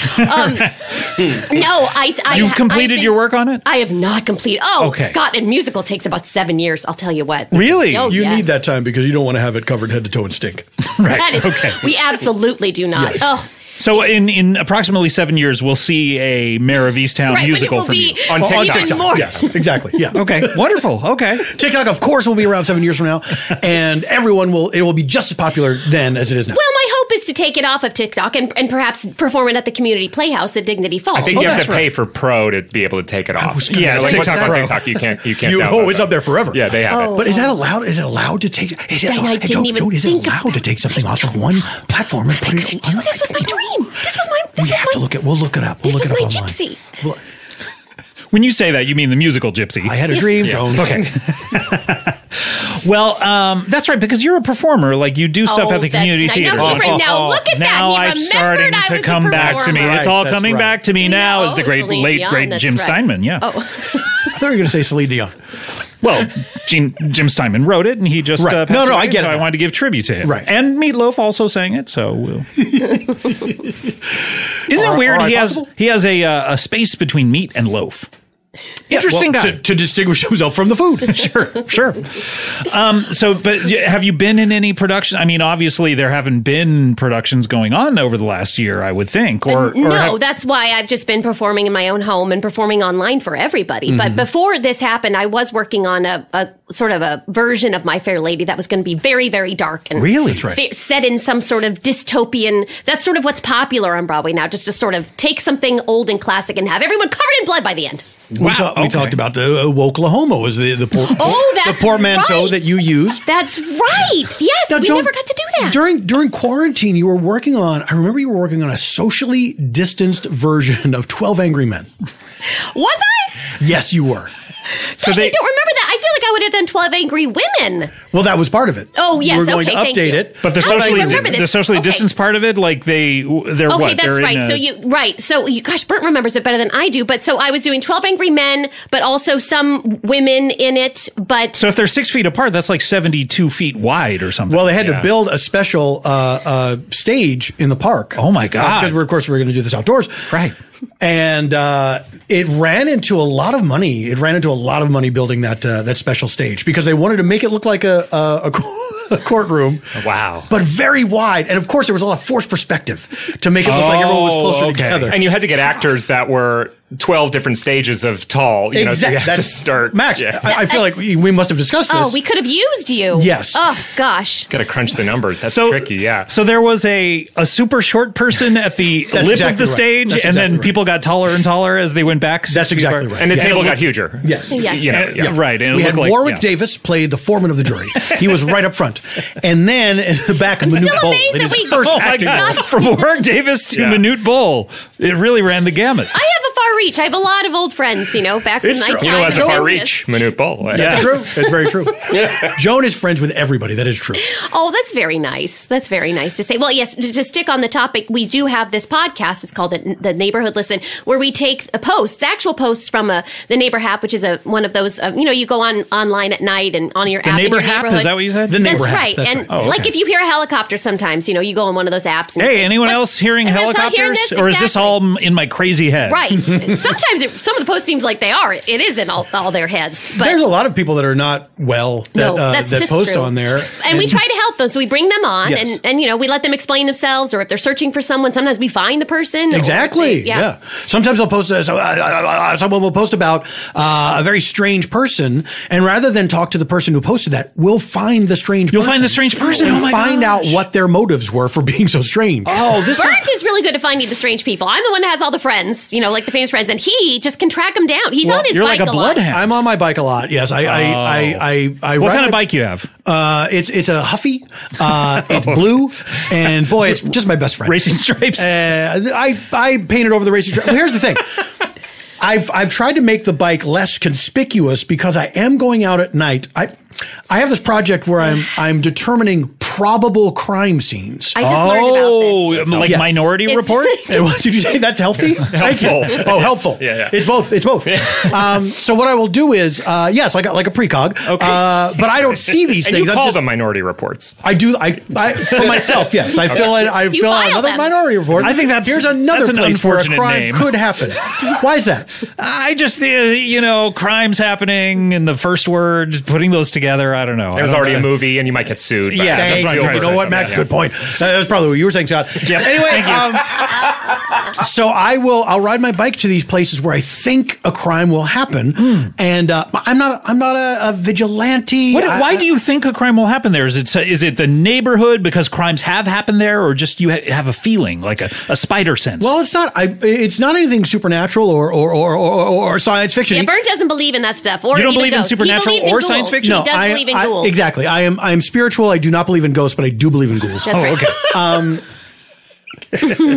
You've completed your work on it? I have not completed. Oh, okay. Scott, and musical takes about 7 years. I'll tell you what. Really? Oh, You yes. need that time because you don't want to have it covered head to toe and stink. Right. That is, Okay. We absolutely do not. Yes. Oh, So in approximately 7 years, we'll see a Mayor of Easttown right, musical but it will from be you. On TikTok. even more. Yes, exactly. Yeah. Okay, wonderful. Okay. TikTok, of course, will be around 7 years from now, and it will be just as popular then as it is now. Well, my hope is to take it off of TikTok and perhaps perform it at the community playhouse at Dignity Falls. I think you have that's to pay right. for Pro to be able to take it off. Yeah, like what's TikTok on Pro. TikTok? You can't download It's that. up there forever. Yeah, they have it. But is that allowed? Is it allowed to take? Is it, I didn't even is it think allowed to take something off of one platform and put it on? Dude, this was my dream. We have to look at. We'll look it up. We'll This look it was up my online. gypsy. Well, When you say that, you mean the musical Gypsy. I had a dream. Joan. Okay. Well, that's right, because you're a performer. Like, you do stuff at the community theater. Now look at Now that. I'm starting to come back to me. Right, It's all that's coming right. back to me now as the great, Celine late, Dion, great that's Jim right. Steinman. Yeah. Oh. I thought you were going to say Celine Dion. Well, Jim Steinman wrote it, and he just Right. passed No, away, I get so it. I wanted to give tribute to him. Right. And Meatloaf also sang it, so we'll. Isn't it weird? all right, He has a space between meat and loaf. Interesting Well, guy. to distinguish himself from the food. Sure. But have you been in any production? I mean, obviously there haven't been productions going on over the last year, I would think. No, that's why I've just been performing in my own home and performing online for everybody. But before this happened, I was working on a sort of a version of My Fair Lady that was going to be very, very dark and Really? That's right. set in some sort of dystopian. That's sort of what's popular on Broadway now, just to sort of take something old and classic and have everyone covered in blood by the end. We talked about Woklahoma was the that's portmanteau right. that you used. That's right. Yes, Now, we Joan, never got to do that. During quarantine, you were working on, I remember you were working on a socially distanced version of 12 Angry Men. Was I? Yes, you were. So I don't remember that. I feel like I would have done 12 Angry Women. Well, that was part of it. Oh, yes, You were going okay, to thank update you. it. But the How do I socially remember this? the socially Okay. distanced part of it, like they're Okay, what? that's They're right. Gosh, Bert remembers it better than I do. But so I was doing 12 Angry Men, but also some women in it. But So if they're 6 feet apart, that's like 72 feet wide or something. Well, they had to build a special stage in the park. Oh, my God. Because of course we're going to do this outdoors. Right. And it ran into a lot of money. It ran into a lot of money building that special stage because they wanted to make it look like a courtroom. Wow. But very wide. And of course, there was a lot of forced perspective to make it look like everyone was closer together. And you had to get actors that were 12 different stages of tall. You know, so you had to start. Max, Yeah. I feel like we must have discussed this. oh, we could have used you. Yes. Oh gosh. Got to crunch the numbers. That's So tricky. Yeah. So there was a super short person at the lip of exactly the right. stage, That's and then exactly right. people got taller and taller as they went back. That's 6 feet exactly apart. right. And the Yeah. table got huger. Yes. Yes. You know, yeah. Right. And it We had looked like, Warwick yeah. Davis played the foreman of the jury. He was right up front. And then in the back, Manute still Bull amazed in that his we- first Oh my acting God! role. From Warwick Davis to Yeah. Manute Bull, it really ran the gamut. I have a far reach. I have a lot of old friends, back from It's my true. time. You know, as a in far business. reach, Manute Bull. Yeah. It's true. It's very true. Joan is friends with everybody. That is true. Oh, that's very nice. That's very nice to say. Well, yes, to stick on the topic, we do have this podcast. It's called the Neighborhood Listen, where we take actual posts from the Neighbor Hap, which is one of those, you go online at night and on your The app in Neighbor your Hap, neighborhood. is that what you said? The That's Neighbor Hap. right. That's And right. Oh, okay. like if you hear a helicopter sometimes, you go on one of those apps. And Hey, say, anyone "What's- else hearing anyone else not helicopters? hearing this?" Or is this Exactly. all in my crazy head? Right. Sometimes some of the posts seems like they are. It is in all their heads. But there's a lot of people that are not well that post true. on there. And we try to help them. So we bring them on and we let them explain themselves, or if they're searching for someone, sometimes we find the person. Exactly. Yeah. Sometimes I'll post, someone will post about a very strange person. And rather than talk to the person who posted that, we'll find the strange person. You'll find the strange person. And find out what their motives were for being so strange. Oh, Burnt is really good at finding the strange people. I'm the one that has all the friends, like the famous friends, and he just can track them down. He's on his bike like a bloodhound. I'm on my bike a lot. Yes, I what kind of bike you have? It's a Huffy. It's blue, and boy, it's just my best friend. Racing stripes. I painted over the racing stripes. Well, here's the thing. I've tried to make the bike less conspicuous because I am going out at night. I have this project where I'm determining probable crime scenes. I just learned about this. Like Minority Report? Did you say that's healthy? Helpful. Oh, helpful. Yeah. It's both. So what I will do is, yes, like a precog. Okay. But I don't see these things. You call them Minority Reports. I do. I for myself. Yes, I fill out another Minority Report. I think here's another place where a crime could happen. Why is that? I just crimes happening in the first word, putting those together. I don't know. There's already a movie, and you might get sued. Yeah, you know what, Max? Good point. That's probably what you were saying, Scott. Yep. Anyway, so I'll ride my bike to these places where I think a crime will happen, and I'm not a vigilante. Why do you think a crime will happen there? Is it the neighborhood because crimes have happened there, or just you have a feeling like a spider sense? Well, it's not. It's not anything supernatural or science fiction. Yeah, Bert doesn't believe in that stuff. Or you don't even believe in ghosts. supernatural or science fiction? No, he does believe in ghouls. Exactly. I am spiritual. I do not believe in ghosts, but I do believe in ghouls. That's right. Okay.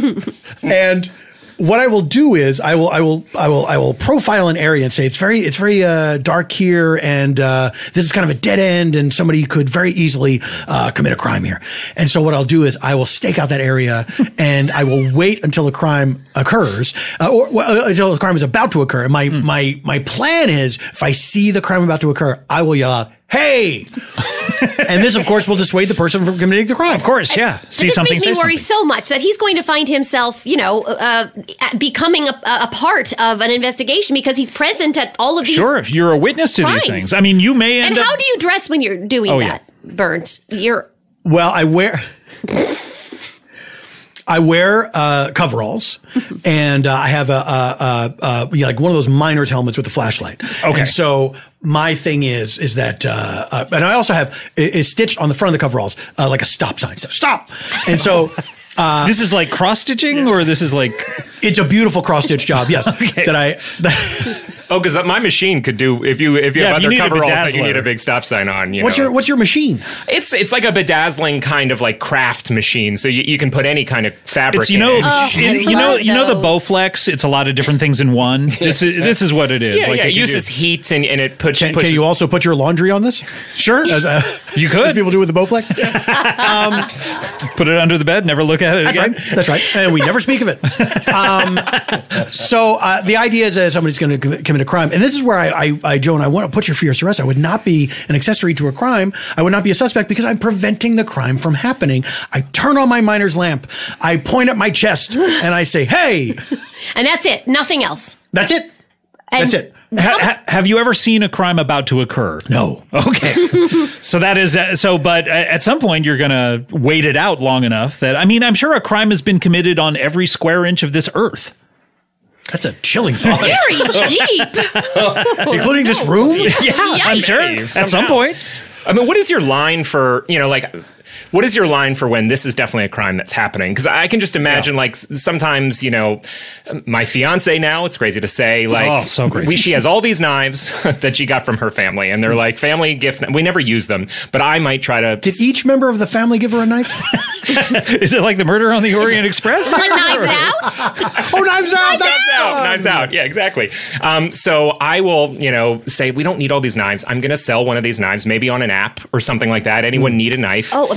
And what I will do is I will profile an area and say it's very dark here, and this is kind of a dead end, and somebody could very easily commit a crime here. And so what I'll do is I will stake out that area, and I will wait until the crime occurs, or until the crime is about to occur. And my plan is, if I see the crime about to occur, I will yell out, "Hey!" And this, of course, will dissuade the person from committing the crime. Of course, yeah. This makes me worry so much that he's going to find himself, becoming a part of an investigation because he's present at all of these. Sure, you're a witness to these things. I mean, you may end up. And how do you dress when you're doing that, Burnt? Well, I wear coveralls, and I have like one of those miner's helmets with a flashlight. Okay. And so my thing is that, and I also have is stitched on the front of the coveralls like a stop sign. So stop. And so. This is like cross stitching, or this is like it's a beautiful cross stitch job. Yes, okay. Because my machine could do if you have other coveralls that you need a big stop sign on. What's your machine? It's like a bedazzling kind of like craft machine, so you can put any kind of fabric. You know the Bowflex. It's a lot of different things in one. This is what it is. It uses heat and it pushes. Can you also put your laundry on this? Sure, you could. As people do with the Bowflex. Put it under the bed. Never look at it again. That's right. And we never speak of it. So the idea is that somebody's going to commit a crime. And this is where Joan, I want to put your fears to rest. I would not be an accessory to a crime. I would not be a suspect because I'm preventing the crime from happening. I turn on my miner's lamp. I point at my chest and I say, "Hey." And that's it. Nothing else. That's it. That's it. Have you ever seen a crime about to occur? No. Okay. So that is but at some point you're going to wait it out long enough that, I'm sure a crime has been committed on every square inch of this earth. That's a chilling thought. Very deep. Including this room? Yeah, I'm sure. At some point. What is your line for, what is your line for when this is definitely a crime that's happening? Because I can just imagine, sometimes, my fiance now, it's crazy to say, so crazy. She has all these knives that she got from her family, and they're like family gift. We never use them, but I might try to. Did each member of the family give her a knife? Is it like the Murder on the Orient Express? Like Knives Out? Oh, Knives Out! Knives Out. Yeah, exactly. So I will, say we don't need all these knives. I'm going to sell one of these knives, maybe on an app or something like that. Anyone need a knife? Oh,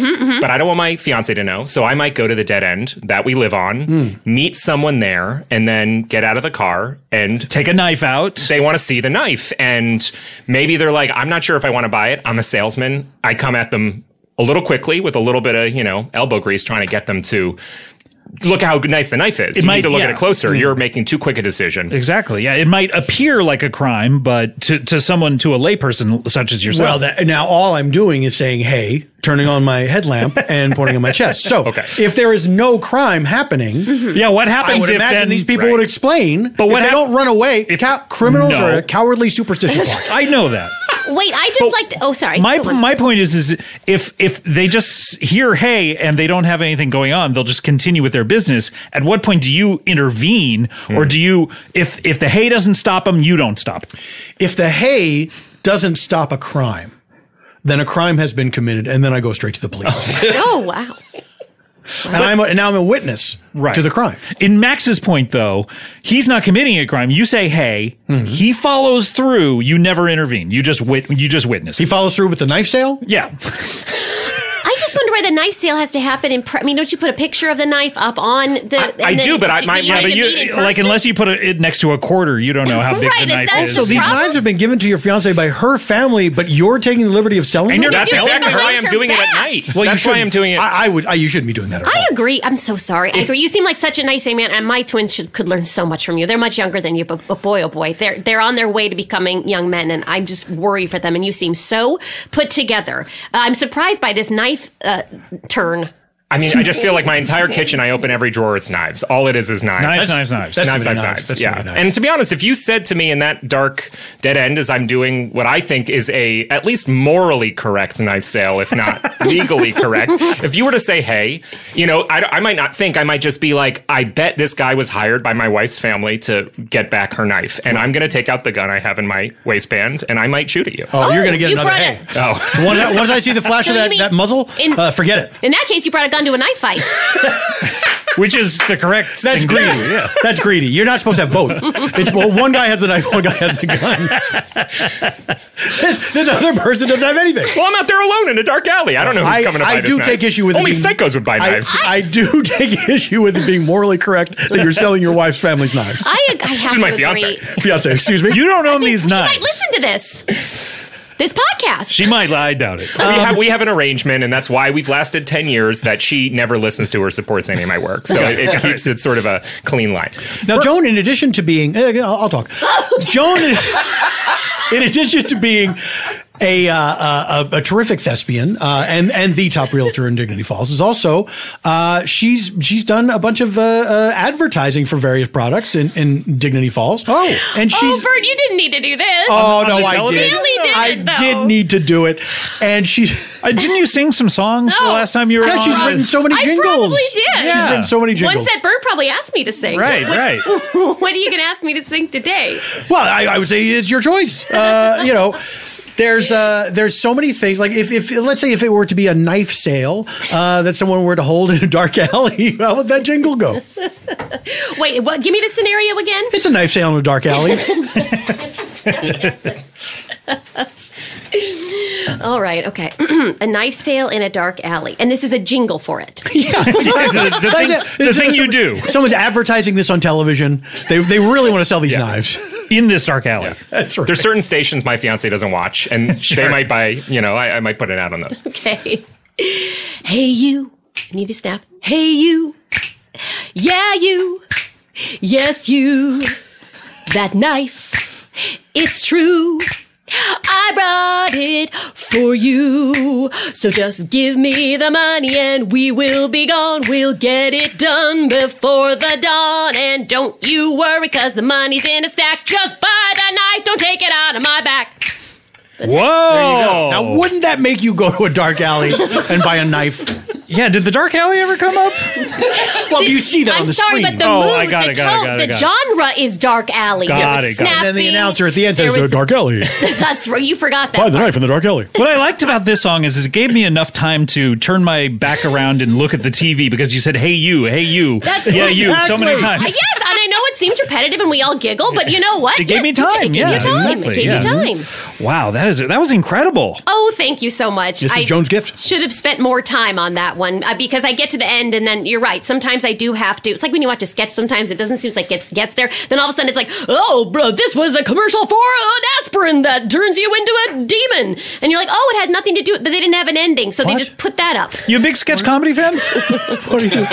but I don't want my fiance to know. So I might go to the dead end that we live on, meet someone there, and then get out of the car and take a knife out. They want to see the knife. And maybe they're like, I'm not sure if I want to buy it. I'm a salesman. I come at them a little quickly with a little bit of, elbow grease, trying to get them to look how nice the knife is. You need to look at it closer. You're making too quick a decision. Exactly. Yeah. It might appear like a crime, but to someone, to a layperson such as yourself. Well, now all I'm doing is saying, hey, turning on my headlamp and pointing on my chest. So if there is no crime happening, yeah, what happens I would if imagine then, these people would explain, but what if they don't run away, criminals are a cowardly superstition. I know that. Wait, I just like to, oh, sorry. My point is if they just hear hey and they don't have anything going on, they'll just continue with their business. At what point do you intervene, or do you, if the hay doesn't stop them, you don't stop? If the hay doesn't stop a crime, then a crime has been committed, and then I go straight to the police. Oh, wow. And now I'm a witness to the crime. In Max's point, though, he's not committing a crime. You say, hey, he follows through. You never intervene. You just witness. He follows through with the knife sale? Yeah. I just wonder why the knife sale has to happen in. I mean, don't you put a picture of the knife up on the? I do, but unless you put it next to a quarter, you don't know how big the knife is. So these knives have been given to your fiancée by her family, but you're taking the liberty of selling them. That's exactly why I'm doing it at night. Well, that's why I'm doing it. You shouldn't be doing that. I agree. I'm so sorry. I agree. You seem like such a nice young man, and my twins could learn so much from you. They're much younger than you, but boy, oh boy, they're on their way to becoming young men, and I just worry for them. And you seem so put together. I'm surprised by this knife turn. I mean, I just feel like my entire kitchen, I open every drawer, it's knives. All it is knives. Knives. Knives. Yeah. And to be honest, if you said to me in that dark dead end as I'm doing what I think is a at least morally correct knife sale, if not legally correct, if you were to say, hey, I might not think, I might just be like, I bet this guy was hired by my wife's family to get back her knife. And I'm going to take out the gun I have in my waistband and I might shoot at you. Oh, you're going to get another hey. Once I see the flash of that muzzle, forget it. In that case, you brought a gun to a knife fight. Which is the correct That's thing greedy. to do, yeah. That's greedy. You're not supposed to have both. It's one guy has the knife, one guy has the gun. This other person doesn't have anything. Well, I'm out there alone in a dark alley. I don't know who's coming to buy this knife. Take issue with only psychos would buy knives. I do take issue with it being morally correct that you're selling your wife's family's knives. I have to agree. Fiance, excuse me. You don't own these knives. She might listen to this podcast. She might. I doubt it. We have an arrangement, and that's why we've lasted 10 years, that she never listens to or supports any of my work. So it keeps it sort of a clean line. Now, Joan, in addition to being... I'll talk. Joan, in addition to being a terrific thespian and the top realtor in Dignity Falls, is also she's done a bunch of advertising for various products in Dignity Falls. Oh, and she's Bert, you didn't need to do this. Oh no, I did. I did need to do it, and she's. Didn't you sing some songs the last time you were on? She's written so many jingles. I probably did. Yeah. She's written so many jingles. Ones that Bert probably asked me to sing. Right. What are you going to ask me to sing today? Well, I would say it's your choice. There's so many things. Like if let's say if it were to be a knife sale that someone were to hold in a dark alley, how would that jingle go? Wait, what? Give me the scenario again. It's a knife sale in a dark alley. All right, okay. A knife sale in a dark alley. And this is a jingle for it. Yeah, exactly. the thing you do. Someone's advertising this on television. They really want to sell these knives. In this dark alley. Yeah, that's right. There's certain stations my fiance doesn't watch, and they might buy, I might put it out on those. Okay. Hey, you. I need to snap. Hey, you. Yeah, you. Yes, you. That knife. It's true. I brought it for you. So just give me the money and we will be gone. We'll get it done before the dawn. And don't you worry, cause the money's in a stack. Just buy the knife, don't take it out of my back. That's Whoa! There you go. Now, wouldn't that make you go to a dark alley and buy a knife? Yeah, did the dark alley ever come up? Well, you see that on the screen. I'm sorry, but the mood, the genre is dark alley. Got it. And then the announcer at the end says, dark alley. That's right, you forgot that. Buy the knife in the dark alley. What I liked about this song is it gave me enough time to turn my back around and look at the TV because you said, hey, you. That's yeah, you, so many times. Yes, and I know it seems repetitive and we all giggle, but you know what? It gave me time. It gave you time. It gave you time. Wow, that was incredible. Oh, thank you so much. This is Joan's gift. Should have spent more time on that one because I get to the end and then you're right. Sometimes I do have to. It's like when you watch a sketch, sometimes it doesn't seem like it gets there. Then all of a sudden it's like, oh, bro, this was a commercial for an aspirin that turns you into a demon. And you're like, oh, it had nothing to do with it, but they didn't have an ending. So they just put that up. You a big sketch comedy fan? What are you?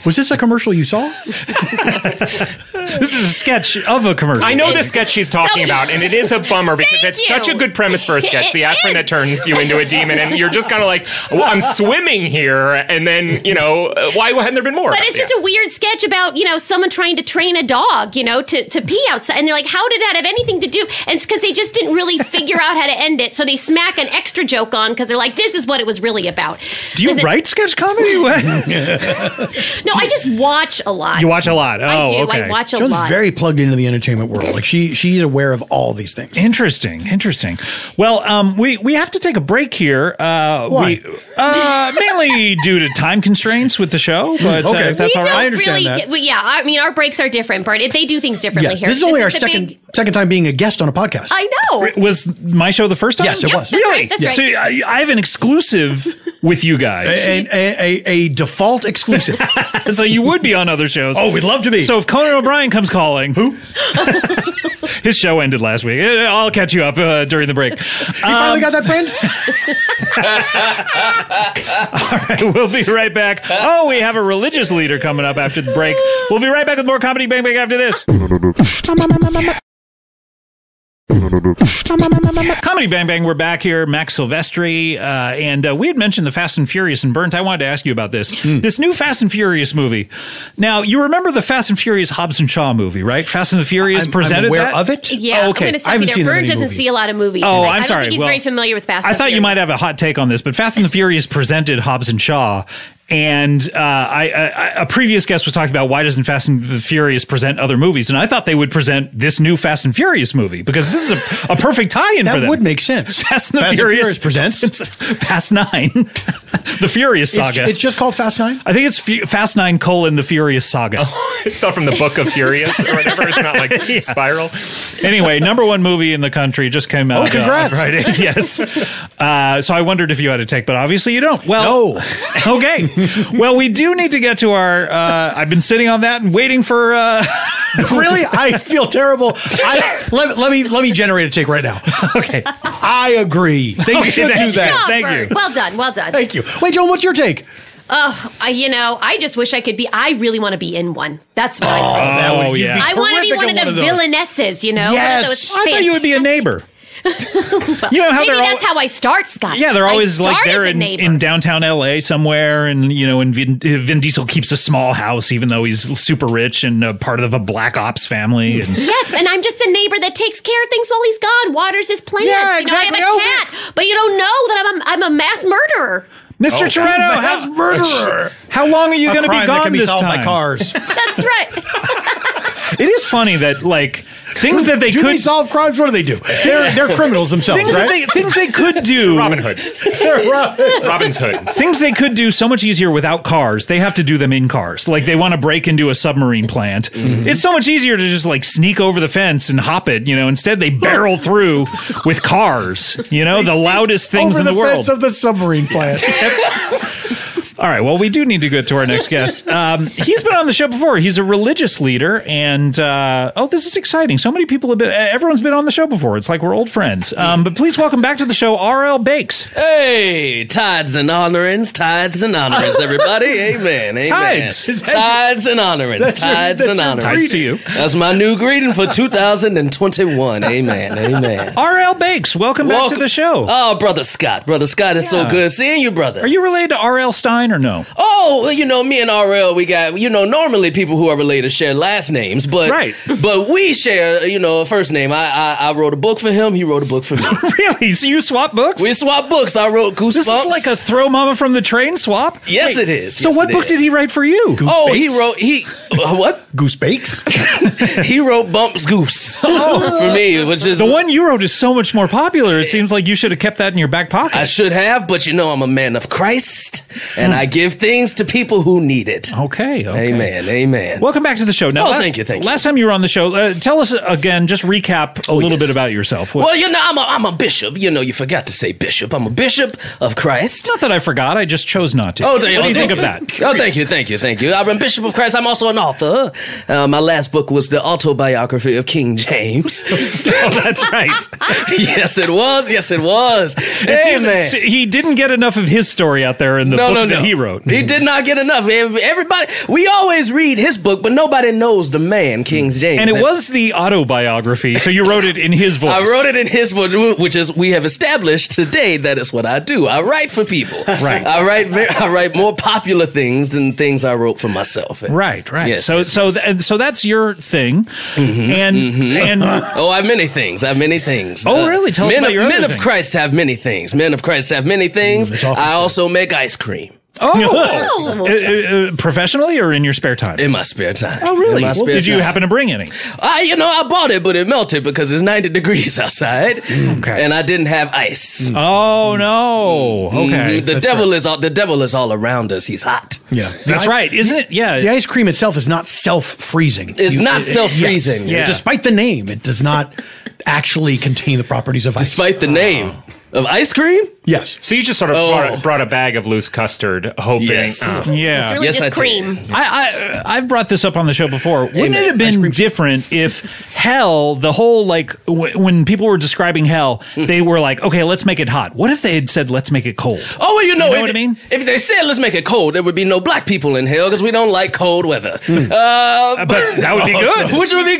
Was this a commercial you saw? This is a sketch of a commercial. I know the sketch she's talking about, and it is a bummer because it's such a good premise for a sketch. The aspirin that turns you into a demon, and you're just kind of like, well, I'm swimming here, and then, why hadn't there been more? But it's just a weird sketch about, someone trying to train a dog, to pee outside. And they're like, how did that have anything to do? And it's because they just didn't really figure out how to end it. So they smack an extra joke on because they're like, this is what it was really about. Do you write sketch comedy? No, I just watch a lot. You watch a lot. Oh, I do. okay. I watch a Joan's lot. very plugged into the entertainment world. Like she's aware of all these things. Interesting. Well, we have to take a break here. Why? Mainly due to time constraints with the show. But Okay. if that's all right. I understand that. I mean, our breaks are different, Bart. They do things differently here. This is only our the second time being a guest on a podcast. I know. Was my show the first time? Yes, it was. That's right. That's right. So I have an exclusive with you guys. A default exclusive. So you would be on other shows. Oh, we'd love to be. So if Conan O'Brien comes calling, who? His show ended last week. I'll catch you up during the break. You finally got that friend? All right, we'll be right back. Oh, we have a religious leader coming up after the break. We'll be right back with more Comedy Bang Bang after this. Comedy Bang Bang, we're back here. Max Silvestri, and we had mentioned the Fast and Furious, and Burnt, I wanted to ask you about this. This new Fast and Furious movie. Now, you remember the Fast and Furious Hobbs and Shaw movie, right? Fast and the Furious presented I'm aware that? of it. Yeah, Oh, okay. I'm going to I haven't stop seen you that there. many Bird doesn't movies. see a lot of movies. Oh, and I'm I sorry. don't think he's Well, very familiar with Fast and I thought you Furious. might have a hot take on this, but Fast and the Furious presented Hobbs and Shaw. And a previous guest was talking about why doesn't Fast and the Furious present other movies? And I thought they would present this new Fast and Furious movie because this is a perfect tie-in for them. That would make sense. Fast and the Furious presents Fast 9, the Furious Saga. It's just called Fast 9? I think it's Fast 9: the Furious Saga. Oh, it's not from the Book of Furious or whatever. It's not like Spiral. Anyway, #1 movie in the country just came out. Oh, congrats. Friday. Yes. So I wondered if you had a take, but obviously you don't. Well, No. Okay. Well, we do need to get to our. I've been sitting on that and waiting for. Really? I feel terrible. Let me generate a take right now. Okay. I agree. They should thank do you. that. Thank Bird. you. Well done. Well done. Thank you. Wait, Joan, what's your take? I just wish I could be. I really want to be in one. That's what That would yeah. be I want to be terrific one in of the those. villainesses, One Yes. of those I thought you would be a neighbor. You know how Maybe they're that's how I start, Scott. Yeah, they're always I like start they're as a neighbor. in downtown LA somewhere, and and Vin Diesel keeps a small house even though he's super rich and part of a black ops family. And Yes, and I'm just the neighbor that takes care of things while he's gone, waters his plants. Yeah, I exactly. have a cat, but you don't know that I'm a mass murderer. Mr. Toretto, Mass murderer. how long are you going to be Crime that gone can be this solved time? by cars. That's right. It is funny that like things that they Do they could solve crimes? What do they do? They're criminals themselves, things right? things they could do. Robin Hoods. Robin's Hood. Things they could do so much easier without cars. They have to do them in cars. Like they want to break into a submarine plant. It's so much easier to just like sneak over the fence and hop it. Instead they barrel through with cars. The loudest things Over in the fence world. of the submarine plant. All right. Well, we do need to get to our next guest. He's been on the show before. He's a religious leader, and this is exciting. So many people have been. Everyone's been on the show before. It's like we're old friends. But please welcome back to the show, R.L. Bakes. Hey, tithes and honorings, everybody. Amen. Amen. Tithes. Tithes and honorings, tithes and honorings. Tithes to you. That's my new greeting for 2021. Amen. Amen. R.L. Bakes, welcome back to the show. Oh, Brother Scott. Brother Scott, it's so good seeing you, brother. Are you related to R.L. Stein or no? Oh, me and RL, we got, normally people who are related share last names, but Right. but we share, a first name. I wrote a book for him. He wrote a book for me. Really? So you swap books? We swapped books. I wrote Goosebumps. This is like a throw mama from the train swap? Yes, it is. So Yes, what it book is. did he write for you? Oh, Bakes? What? Goose Bakes? He wrote Bumps Goose for me, which is The one you wrote is so much more popular. It seems like you should have kept that in your back pocket. I should have, but I'm a man of Christ, and I give things to people who need it. Okay. Amen. Amen. Welcome back to the show. Now, thank you. Last time you were on the show, tell us again, just recap a little yes. bit about yourself. Well, I'm a bishop. You forgot to say bishop. I'm a bishop of Christ. Not that I forgot, I just chose not to. What do you think of that? Oh, thank you. I'm a bishop of Christ. I'm also an author. My last book was the autobiography of King James. Oh, that's right. Yes, it was. Amen. He didn't get enough of his story out there in the book that he he wrote. He did not get enough. Everybody, we always read his book, but nobody knows the man, King James. And it was the autobiography, so you wrote it in his voice. I wrote it in his voice, which is, we have established today that is what I do. I write for people. Right. I write more popular things than things I wrote for myself. Right. Yes, So that's your thing. And oh, I have many things. Oh, really? Tell us about your other Men of things. Christ have many things. Men of Christ have many things. I also make ice cream. Professionally or in your spare time? In my spare time. Oh, really? In my spare Did you time. happen to bring any? I bought it, but it melted because it's 90 degrees outside. Okay. And I didn't have ice. Oh, no. Okay. The devil is all around us. He's hot. Yeah. That's right, isn't it? Yeah. The ice cream itself is not self-freezing. It's not self-freezing. Yeah. Despite the name, it does not actually contain the properties of ice. Despite the name of ice cream? Yes. So you just sort of brought a bag of loose custard, hoping. Yes. Yeah. It's really Yes, I just did. cream. I've brought this up on the show before. Wouldn't it have Ice been cream. different if hell, the whole, like, when people were describing hell, they were like, okay, let's make it hot. What if they had said, let's make it cold? Oh, well, you know what I mean? If they said let's make it cold, there would be no black people in hell because we don't like cold weather. But that would be good. Which would be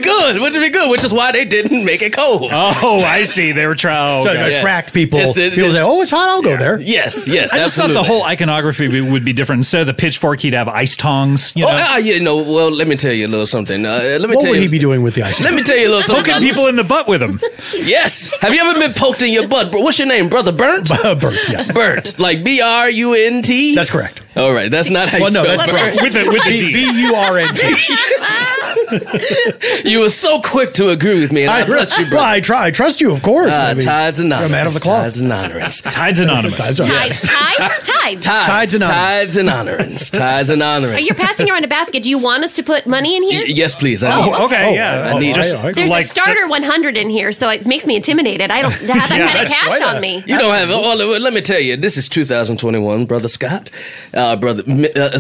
good. Which is why they didn't make it cold. Oh, I see. They were trying. So to attract people. Yes, People say, oh, it's hot, I'll go there. Yes, I just absolutely. thought the whole iconography would be different. Instead of the pitchfork, he'd have ice tongs. You know? Well, let me tell you a little something. What would he be doing with the ice Let cream? me tell you a little something. Poking people in the butt with him. Yes. Have you ever been poked in your butt? What's your name, Brother Burnt? Bert, yes. Burnt. Like B-R-U-N-T? That's correct. All right, that's not how you Well, no, spell that's Burnt. With the D. B-U-R-N-T. You were so quick to agree with me, and I bless you, bro. Well, I trust you, of course. Tides Anonymous. you're a man of the cloth. Tides Anonymous. Tides Anonymous. Tides are- Tides. Tides Anonymous. Tides Anonymous. Tides Anonymous. Are you passing around a basket? Do you want us to put money in here? Yes, please. I Oh, need- okay, yeah. I need just all right. There's like a starter 100 in here, so it makes me intimidated. I don't have that kind of that's cash quite on a- me. You don't have. Oh, let me tell you, this is 2021, Brother Scott,